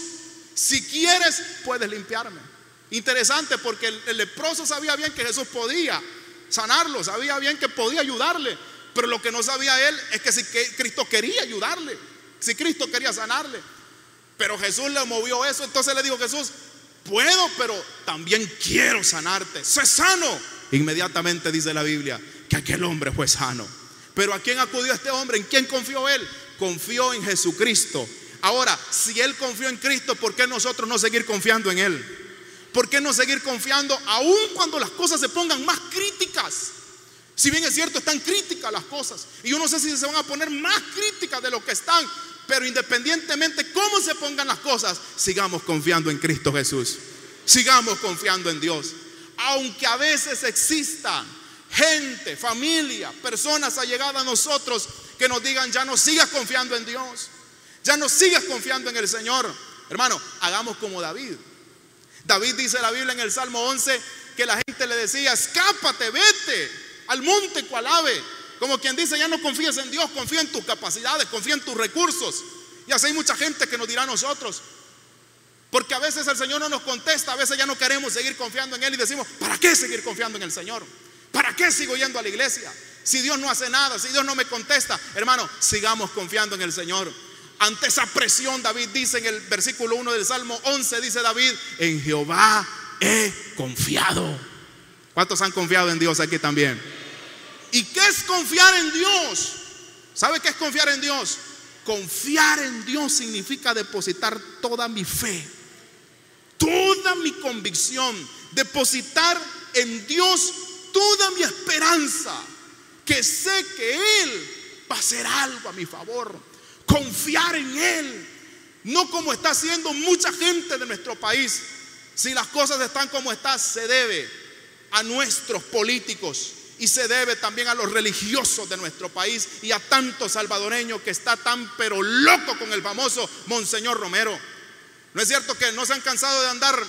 si quieres puedes limpiarme. Interesante, porque el leproso sabía bien que Jesús podía sanarlo, sabía bien que podía ayudarle, pero lo que no sabía él es que si Cristo quería ayudarle, si Cristo quería sanarle. Pero Jesús le movió eso. Entonces le dijo Jesús: puedo, pero también quiero sanarte. Sé sano. Inmediatamente dice la Biblia que aquel hombre fue sano. Pero ¿a quién acudió este hombre? ¿En quién confió él? Confió en Jesucristo. Ahora, si él confió en Cristo, ¿por qué nosotros no seguir confiando en él? ¿Por qué no seguir confiando aún cuando las cosas se pongan más críticas? Si bien es cierto, están críticas las cosas, y yo no sé si se van a poner más críticas de lo que están, pero independientemente cómo se pongan las cosas, sigamos confiando en Cristo Jesús. Sigamos confiando en Dios. Aunque a veces exista gente, familia, personas allegadas a nosotros que nos digan: ya no sigas confiando en Dios, ya no sigas confiando en el Señor. Hermano, hagamos como David. David dice la Biblia en el Salmo 11 que la gente le decía: escápate, vete al monte cual ave. Como quien dice: ya no confíes en Dios, confía en tus capacidades, confía en tus recursos. Y así hay mucha gente que nos dirá a nosotros, porque a veces el Señor no nos contesta, a veces ya no queremos seguir confiando en Él y decimos: ¿para qué seguir confiando en el Señor? ¿Para qué sigo yendo a la iglesia? Si Dios no hace nada, si Dios no me contesta. Hermano, sigamos confiando en el Señor. Ante esa presión, David dice en el versículo 1 del Salmo 11, dice David: en Jehová he confiado. ¿Cuántos han confiado en Dios aquí también? ¿Y qué es confiar en Dios? ¿Sabe qué es confiar en Dios? Confiar en Dios significa depositar toda mi fe, toda mi convicción, depositar en Dios toda mi esperanza, que sé que Él va a hacer algo a mi favor. Confiar en Él, no como está haciendo mucha gente de nuestro país. Si las cosas están como están, se debe a nuestros políticos y se debe también a los religiosos de nuestro país y a tantos salvadoreños que está tan pero loco con el famoso Monseñor Romero. ¿No es cierto que no se han cansado de andar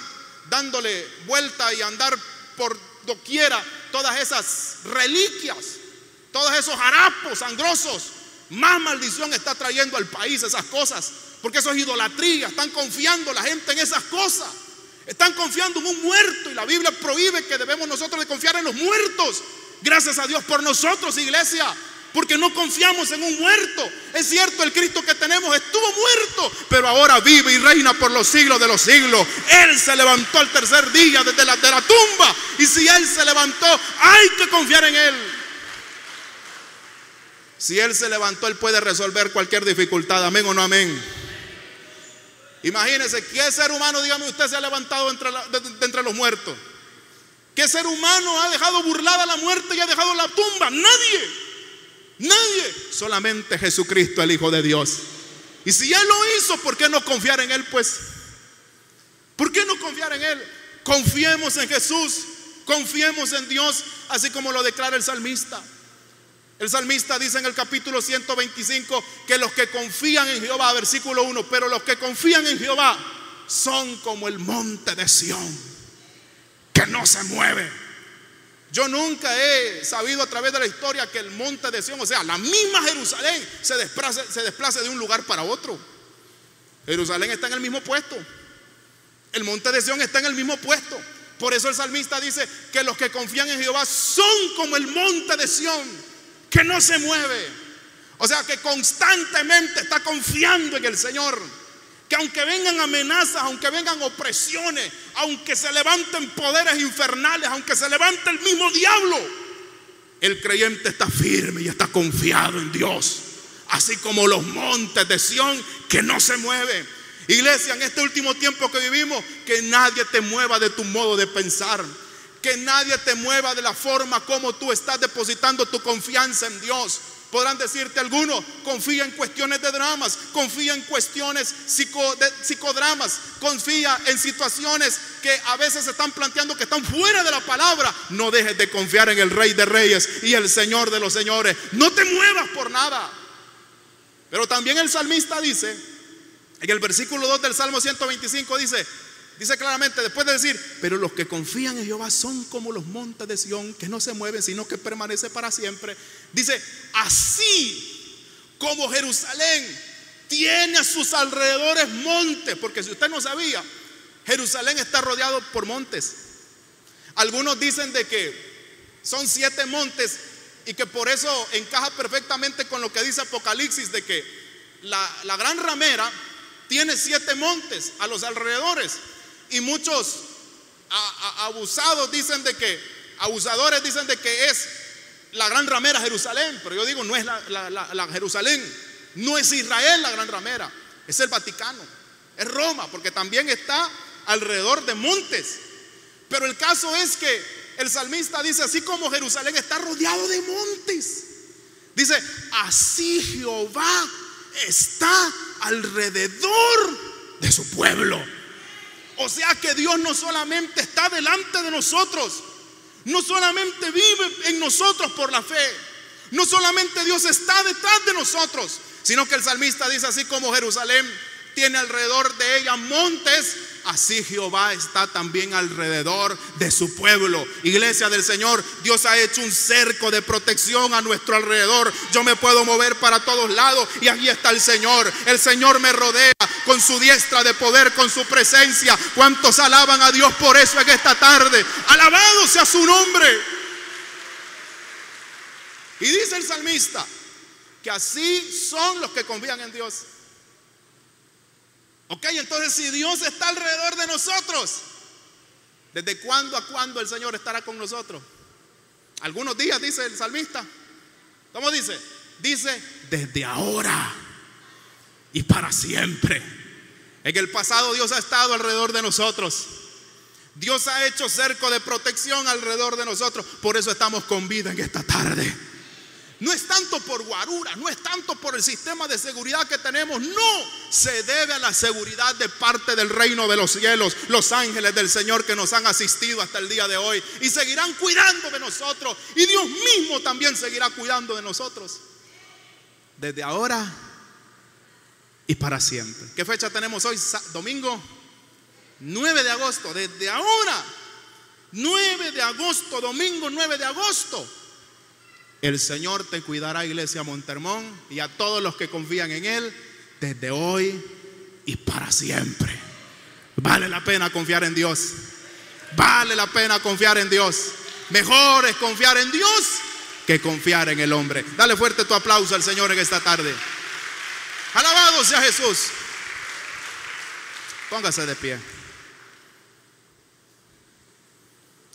dándole vuelta y andar por doquiera todas esas reliquias, todos esos harapos sangrosos? Más maldición está trayendo al país esas cosas, porque eso es idolatría. Están confiando la gente en esas cosas, están confiando en un muerto, y la Biblia prohíbe que debemos nosotros de confiar en los muertos. Gracias a Dios por nosotros, iglesia, porque no confiamos en un muerto. Es cierto, el Cristo que tenemos estuvo muerto, pero ahora vive y reina por los siglos de los siglos. Él se levantó al tercer día desde la tumba, y si Él se levantó, hay que confiar en Él. Si Él se levantó, Él puede resolver cualquier dificultad. Amén o no amén. Imagínense, ¿qué ser humano, dígame usted, se ha levantado entre los muertos? ¿Qué ser humano ha dejado burlada la muerte y ha dejado la tumba? Nadie, nadie, solamente Jesucristo, el Hijo de Dios. Y si Él lo hizo, ¿por qué no confiar en Él? Pues, ¿por qué no confiar en Él? Confiemos en Jesús, confiemos en Dios, así como lo declara el salmista. El salmista dice en el capítulo 125 que los que confían en Jehová, versículo 1, pero los que confían en Jehová son como el monte de Sión, que no se mueve. Yo nunca he sabido a través de la historia que el monte de Sión, o sea, la misma Jerusalén, se desplace de un lugar para otro. Jerusalén está en el mismo puesto, el monte de Sión está en el mismo puesto. Por eso el salmista dice que los que confían en Jehová son como el monte de Sión, que no se mueve. O sea, que constantemente está confiando en el Señor, que aunque vengan amenazas, aunque vengan opresiones, aunque se levanten poderes infernales, aunque se levante el mismo diablo, El creyente está firme y está confiado en Dios, así como los montes de Sión que no se mueven. Iglesia, en este último tiempo que vivimos, que nadie te mueva de tu modo de pensar, que nadie te mueva de la forma como tú estás depositando tu confianza en Dios. Podrán decirte algunos: confía en cuestiones de dramas, confía en cuestiones de psicodramas, confía en situaciones que a veces se están planteando que están fuera de la palabra. No dejes de confiar en el Rey de Reyes y el Señor de los Señores. No te muevas por nada. Pero también el salmista dice, en el versículo 2 del Salmo 125, dice claramente, después de decir: pero los que confían en Jehová son como los montes de Sión, que no se mueven, sino que permanece para siempre. Dice: así como Jerusalén tiene a sus alrededores montes. Porque si usted no sabía, Jerusalén está rodeado por montes. Algunos dicen de que son 7 montes y que por eso encaja perfectamente con lo que dice Apocalipsis, de que la gran ramera tiene 7 montes a los alrededores. Y muchos abusadores dicen de que es la gran ramera Jerusalén. Pero yo digo, no es la Jerusalén, no es Israel la gran ramera, es el Vaticano, es Roma, porque también está alrededor de montes. Pero el caso es que el salmista dice: así como Jerusalén está rodeado de montes, dice, así Jehová está alrededor de su pueblo. O sea que Dios no solamente está delante de nosotros, no solamente vive en nosotros por la fe, no solamente Dios está detrás de nosotros, sino que el salmista dice: así como Jerusalén tiene alrededor de ella montes, así Jehová está también alrededor de su pueblo. Iglesia del Señor, Dios ha hecho un cerco de protección a nuestro alrededor. Yo me puedo mover para todos lados y aquí está el Señor. El Señor me rodea con su diestra de poder, con su presencia. ¿Cuántos alaban a Dios por eso en esta tarde? Alabado sea su nombre. Y dice el salmista que así son los que confían en Dios. Ok, entonces si Dios está alrededor de nosotros, ¿desde cuándo a cuándo el Señor estará con nosotros? Algunos días, dice el salmista. ¿Cómo dice? Dice: desde ahora y para siempre. En el pasado Dios ha estado alrededor de nosotros. Dios ha hecho cerco de protección alrededor de nosotros. Por eso estamos con vida en esta tarde. No es tanto por guarura, no es tanto por el sistema de seguridad que tenemos. No, se debe a la seguridad de parte del reino de los cielos. Los ángeles del Señor que nos han asistido hasta el día de hoy y seguirán cuidando de nosotros. Y Dios mismo también seguirá cuidando de nosotros, desde ahora y para siempre. ¿Qué fecha tenemos hoy? Domingo 9 de agosto. Desde ahora, 9 de agosto, domingo 9 de agosto, el Señor te cuidará, Iglesia Montermón, y a todos los que confían en Él, desde hoy y para siempre. Vale la pena confiar en Dios. Vale la pena confiar en Dios. Mejor es confiar en Dios que confiar en el hombre. Dale fuerte tu aplauso al Señor en esta tarde. Alabado sea Jesús. Póngase de pie.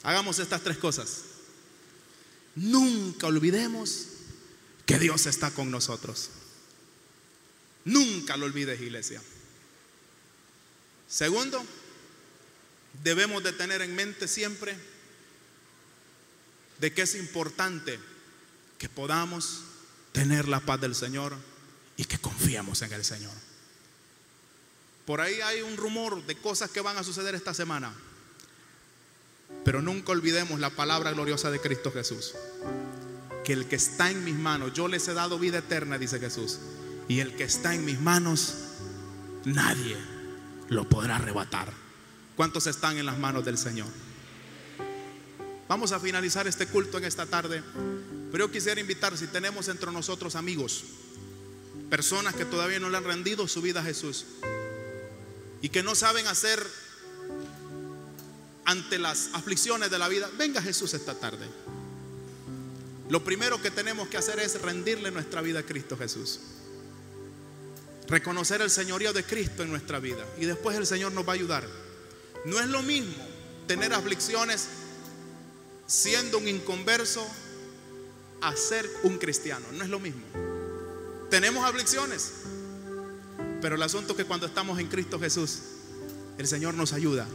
Hagamos estas 3 cosas. Nunca olvidemos que Dios está con nosotros. Nunca lo olvides, iglesia. Segundo, debemos de tener en mente siempre de que es importante que podamos tener la paz del Señor y que confiemos en el Señor. Por ahí hay un rumor de cosas que van a suceder esta semana, pero nunca olvidemos la palabra gloriosa de Cristo Jesús, que el que está en mis manos, yo les he dado vida eterna, dice Jesús, y el que está en mis manos, nadie lo podrá arrebatar. ¿Cuántos están en las manos del Señor? Vamos a finalizar este culto en esta tarde, pero yo quisiera invitar, si tenemos entre nosotros amigos, personas que todavía no le han rendido su vida a Jesús y que no saben hacer ante las aflicciones de la vida, venga Jesús esta tarde. Lo primero que tenemos que hacer es rendirle nuestra vida a Cristo Jesús, reconocer el señorío de Cristo en nuestra vida, y después el Señor nos va a ayudar. No es lo mismo tener aflicciones siendo un inconverso a ser un cristiano. No es lo mismo. Tenemos aflicciones, pero el asunto es que cuando estamos en Cristo Jesús, el Señor nos ayuda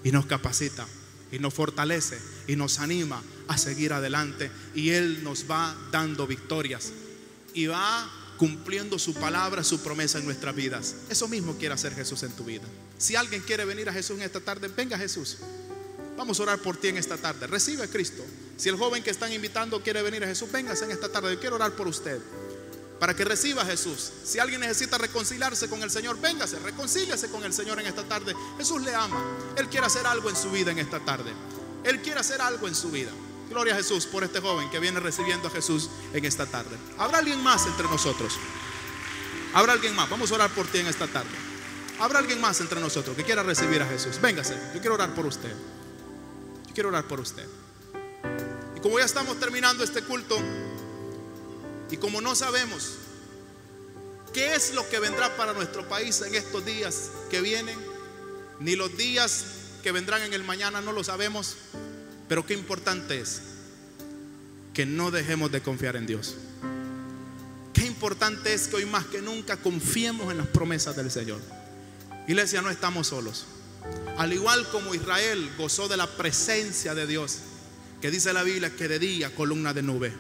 y nos capacita y nos fortalece y nos anima a seguir adelante, y Él nos va dando victorias y va cumpliendo su palabra, su promesa en nuestras vidas. Eso mismo quiere hacer Jesús en tu vida. Si alguien quiere venir a Jesús en esta tarde, venga Jesús. Vamos a orar por ti en esta tarde. Recibe a Cristo. Si el joven que están invitando quiere venir a Jesús, véngase en esta tarde. Yo quiero orar por usted para que reciba a Jesús. Si alguien necesita reconciliarse con el Señor, véngase, reconcíliase con el Señor en esta tarde. Jesús le ama. Él quiere hacer algo en su vida en esta tarde. Él quiere hacer algo en su vida. Gloria a Jesús por este joven que viene recibiendo a Jesús en esta tarde. ¿Habrá alguien más entre nosotros? ¿Habrá alguien más? Vamos a orar por ti en esta tarde. ¿Habrá alguien más entre nosotros que quiera recibir a Jesús? Véngase, yo quiero orar por usted. Yo quiero orar por usted. Y como ya estamos terminando este culto, y como no sabemos qué es lo que vendrá para nuestro país en estos días que vienen, ni los días que vendrán en el mañana, no lo sabemos. Pero qué importante es que no dejemos de confiar en Dios. Qué importante es que hoy más que nunca confiemos en las promesas del Señor. Iglesia, no estamos solos. Al igual como Israel gozó de la presencia de Dios, que dice la Biblia que de día columna de nube,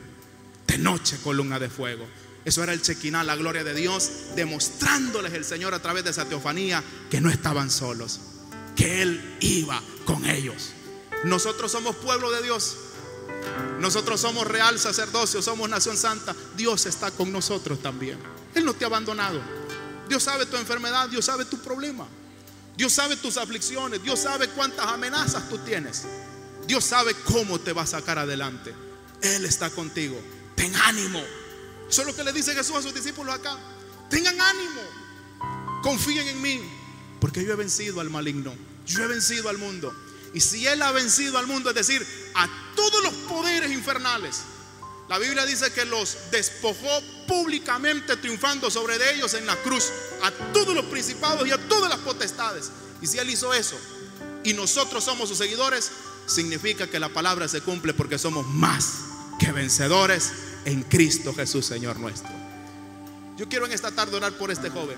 de noche columna de fuego. Eso era el Shekinah, la gloria de Dios, demostrándoles el Señor a través de esa teofanía que no estaban solos, que Él iba con ellos. Nosotros somos pueblo de Dios. Nosotros somos real sacerdocio, somos nación santa. Dios está con nosotros también. Él no te ha abandonado. Dios sabe tu enfermedad, Dios sabe tu problema, Dios sabe tus aflicciones, Dios sabe cuántas amenazas tú tienes, Dios sabe cómo te va a sacar adelante. Él está contigo. Ten ánimo. Eso es lo que le dice Jesús a sus discípulos acá. Tengan ánimo, confíen en mí, porque yo he vencido al maligno, yo he vencido al mundo. Y si Él ha vencido al mundo, es decir, a todos los poderes infernales, la Biblia dice que los despojó públicamente, triunfando sobre de ellos en la cruz, a todos los principados y a todas las potestades. Y si Él hizo eso y nosotros somos sus seguidores, significa que la palabra se cumple, porque somos más que vencedores en Cristo Jesús, Señor nuestro. Yo quiero en esta tarde orar por este joven.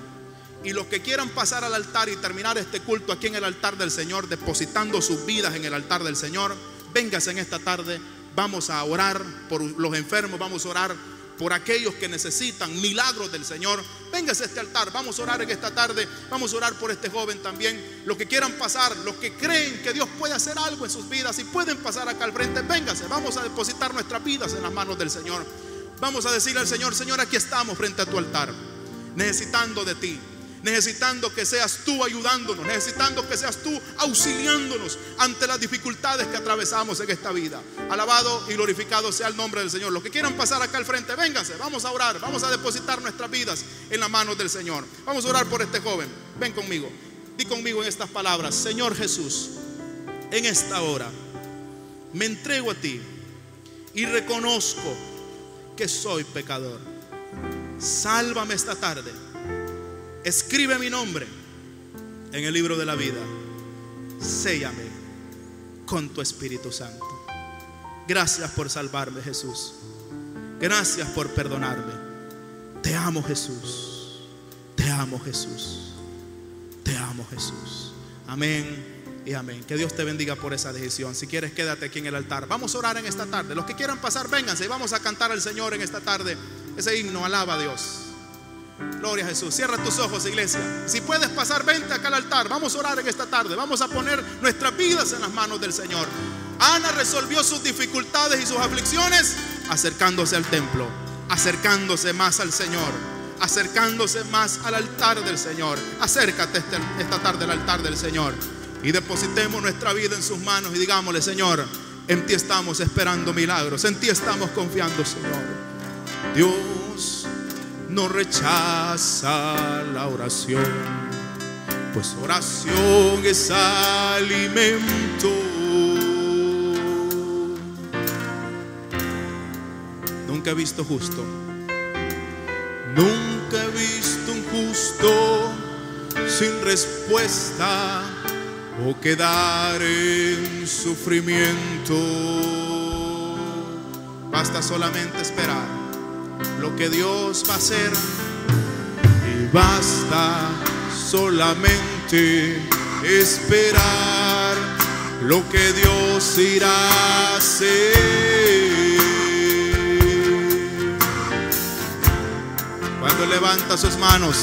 Y los que quieran pasar al altar y terminar este culto aquí en el altar del Señor, depositando sus vidas en el altar del Señor, véngase en esta tarde. Vamos a orar por los enfermos, vamos a orar por aquellos que necesitan milagros del Señor. Véngase a este altar, vamos a orar en esta tarde. Vamos a orar por este joven también. Los que quieran pasar, los que creen que Dios puede hacer algo en sus vidas y pueden pasar acá al frente, véngase. Vamos a depositar nuestras vidas en las manos del Señor. Vamos a decirle al Señor: Señor, aquí estamos frente a tu altar, necesitando de ti, necesitando que seas tú ayudándonos, necesitando que seas tú auxiliándonos ante las dificultades que atravesamos en esta vida. Alabado y glorificado sea el nombre del Señor. Los que quieran pasar acá al frente, vénganse. Vamos a orar, vamos a depositar nuestras vidas en las manos del Señor. Vamos a orar por este joven. Ven conmigo, di conmigo en estas palabras: Señor Jesús, en esta hora me entrego a ti y reconozco que soy pecador. Sálvame esta tarde. Escribe mi nombre en el libro de la vida. Séllame con tu Espíritu Santo. Gracias por salvarme, Jesús. Gracias por perdonarme. Te amo, Jesús. Te amo, Jesús. Te amo, Jesús. Amén y amén. Que Dios te bendiga por esa decisión. Si quieres, quédate aquí en el altar. Vamos a orar en esta tarde. Los que quieran pasar, vénganse y vamos a cantar al Señor en esta tarde ese himno: alaba a Dios. Gloria a Jesús. Cierra tus ojos, iglesia. Si puedes pasar, vente acá al altar. Vamos a orar en esta tarde. Vamos a poner nuestras vidas en las manos del Señor. Ana resolvió sus dificultades y sus aflicciones acercándose al templo, acercándose más al Señor, acercándose más al altar del Señor. Acércate esta tarde al altar del Señor y depositemos nuestra vida en sus manos y digámosle: Señor, en ti estamos esperando milagros, en ti estamos confiando, Señor. Dios no rechaza la oración, pues oración es alimento. Nunca he visto justo, nunca he visto un justo sin respuesta o quedar en sufrimiento. Basta solamente esperar lo que Dios va a hacer. Y basta solamente esperar lo que Dios irá a hacer. Cuando levanta sus manos,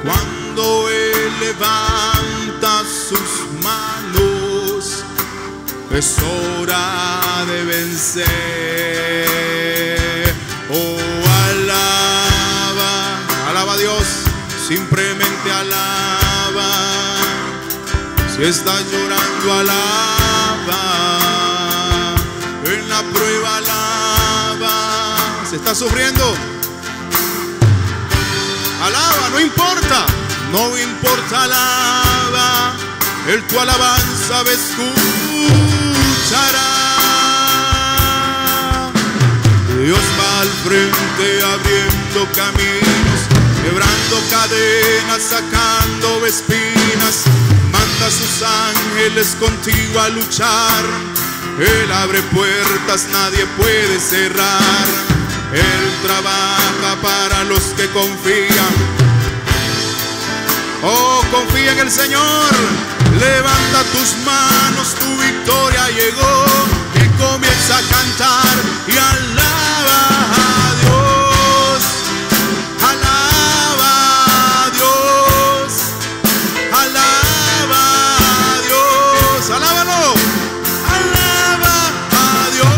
cuando Él levanta sus manos, es hora de vencer. Oh, alaba, alaba a Dios, simplemente alaba. Si estás llorando, alaba. En la prueba, alaba. Si estás sufriendo, alaba, no importa, no importa, alaba. Él tu alabanza me escuchará. Dios va al frente abriendo caminos, quebrando cadenas, sacando espinas. Manda a sus ángeles contigo a luchar. Él abre puertas, nadie puede cerrar. Él trabaja para los que confían. Oh, confía en el Señor. Levanta tus manos, tu victoria llegó. Y comienza a cantar y alaba a Dios. Alaba a Dios. Alaba a Dios. Alábalo. Alaba a Dios.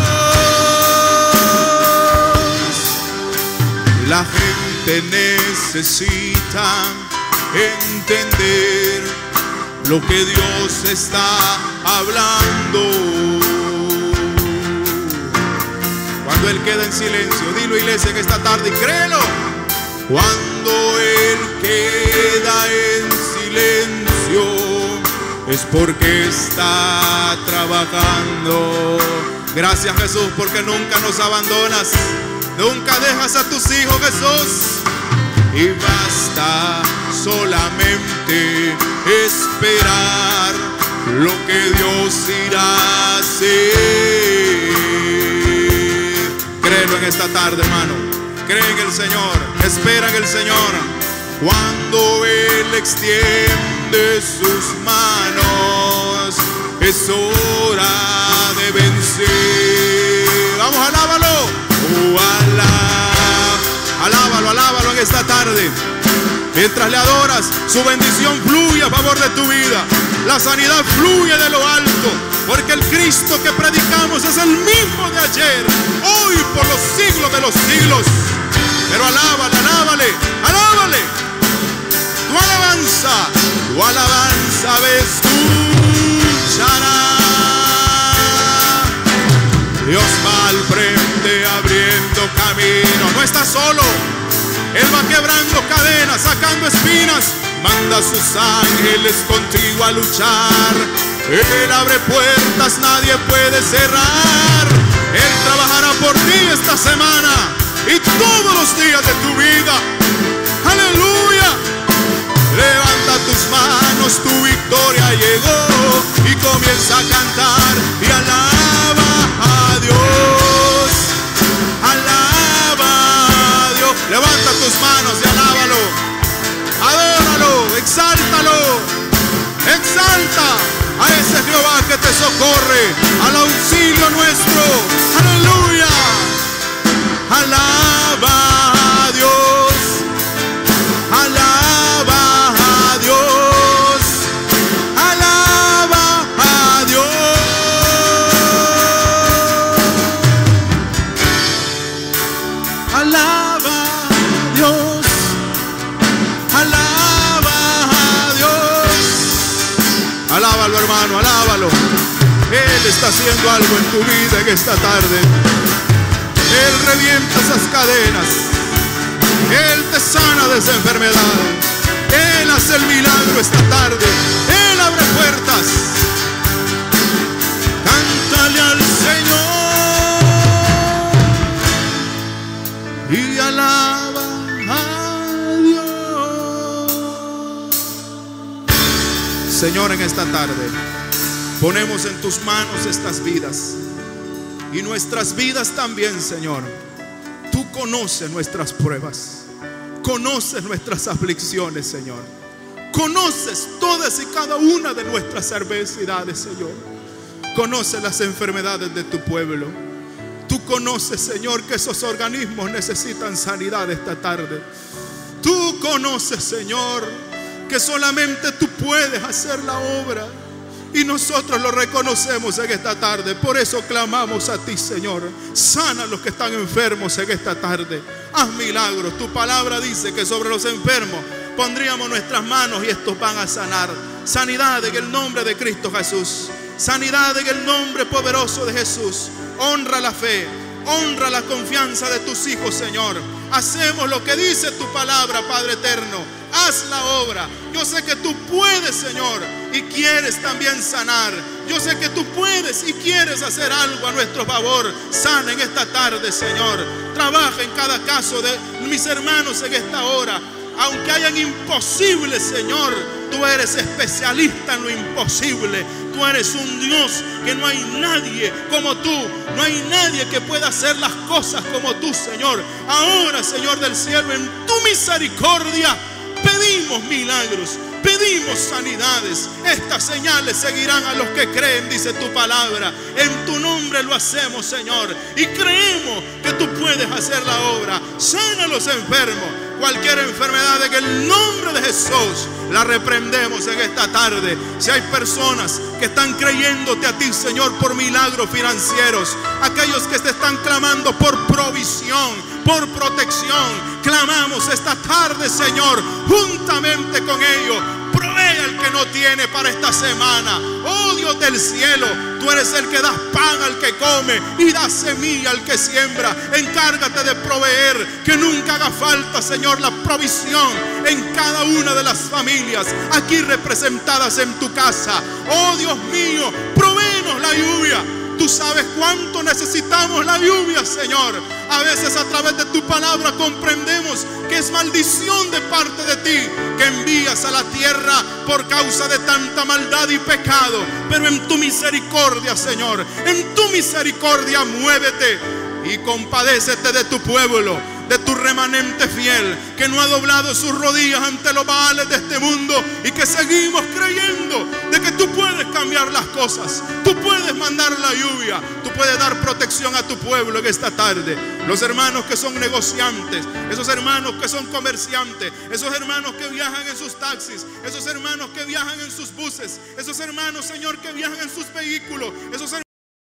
La gente necesita entender lo que Dios está hablando. Cuando Él queda en silencio, dilo, iglesia, en esta tarde, y créelo. Cuando Él queda en silencio, es porque está trabajando. Gracias, Jesús, porque nunca nos abandonas, nunca dejas a tus hijos, Jesús. Y basta solamente esperar lo que Dios irá a hacer. Créelo en esta tarde, hermano. Cree en el Señor, espera en el Señor. Cuando Él extiende sus manos, es hora de vencer. Vamos, alábalo. Oh, alábalo, alábalo en esta tarde. Mientras le adoras, su bendición fluye a favor de tu vida. La sanidad fluye de lo alto, porque el Cristo que predicamos es el mismo de ayer, hoy, por los siglos de los siglos. Pero alábale, alábale, alábale. Tu alabanza me escuchará. Dios va al frente abriendo camino. No está solo. Él va quebrando cadenas, sacando espinas. Manda a sus ángeles contigo a luchar. Él abre puertas, nadie puede cerrar. Él trabajará por ti esta semana y todos los días de tu vida. ¡Aleluya! Levanta tus manos, tu victoria llegó. Y comienza a cantar y alaba a Dios. Alaba a Dios. Levanta tus manos y alábalo. Adóralo, exáltalo. Exalta a ese Jehová que te socorre, al auxilio nuestro. Aleluya. Alaba a Dios. Alaba a Dios. Alaba a Dios. Alaba a Dios. Alaba a Dios. Alábalo, hermano, alábalo. Él está haciendo algo en tu vida en esta tarde. Él revienta esas cadenas. Él te sana de esa enfermedad. Él hace el milagro esta tarde. Él abre puertas. Cántale al Señor y alaba a Dios. Señor, en esta tarde ponemos en tus manos estas vidas y nuestras vidas también, Señor. Tú conoces nuestras pruebas, conoces nuestras aflicciones, Señor. Conoces todas y cada una de nuestras adversidades, Señor. Conoces las enfermedades de tu pueblo. Tú conoces, Señor, que esos organismos necesitan sanidad esta tarde. Tú conoces, Señor, que solamente tú puedes hacer la obra. Y nosotros lo reconocemos en esta tarde. Por eso clamamos a ti, Señor. Sana a los que están enfermos en esta tarde. Haz milagros. Tu palabra dice que sobre los enfermos pondríamos nuestras manos y estos van a sanar. Sanidad en el nombre de Cristo Jesús. Sanidad en el nombre poderoso de Jesús. Honra la fe, honra la confianza de tus hijos, Señor. Hacemos lo que dice tu palabra, Padre eterno. Haz la obra. Yo sé que tú puedes, Señor, y quieres también sanar. Yo sé que tú puedes y quieres hacer algo a nuestro favor. Sana en esta tarde, Señor. Trabaja en cada caso de mis hermanos en esta hora. Aunque hayan imposibles, Señor, tú eres especialista en lo imposible. Tú eres un Dios que no hay nadie como tú. No hay nadie que pueda hacer las cosas como tú, Señor. Ahora, Señor del cielo, en tu misericordia pedimos milagros, pedimos sanidades. Estas señales seguirán a los que creen, dice tu palabra. En tu nombre lo hacemos, Señor, y creemos que tú puedes hacer la obra. Sana a los enfermos. Cualquier enfermedad en el nombre de Jesús la reprendemos en esta tarde. Si hay personas que están creyéndote a ti, Señor, por milagros financieros, aquellos que te están clamando por provisión, por protección, clamamos esta tarde, Señor, juntamente con ellos. Provee al que no tiene para esta semana. Oh Dios del cielo, tú eres el que das pan al que come y das semilla al que siembra. Encárgate de proveer, que nunca haga falta, Señor, la provisión en cada una de las familias aquí representadas en tu casa. Oh Dios mío, provéenos la lluvia. Tú sabes cuánto necesitamos la lluvia, Señor. A veces a través de tu palabra comprendemos que es maldición de parte de ti que envías a la tierra por causa de tanta maldad y pecado. Pero en tu misericordia, Señor, en tu misericordia muévete y compadécete de tu pueblo, de tu remanente fiel, que no ha doblado sus rodillas ante los baales de este mundo y que seguimos creyendo de que tú puedes cambiar las cosas, tú puedes mandar la lluvia, tú puedes dar protección a tu pueblo en esta tarde. Los hermanos que son negociantes, esos hermanos que son comerciantes, esos hermanos que viajan en sus taxis, esos hermanos que viajan en sus buses, esos hermanos, Señor, que viajan en sus vehículos, esos hermanos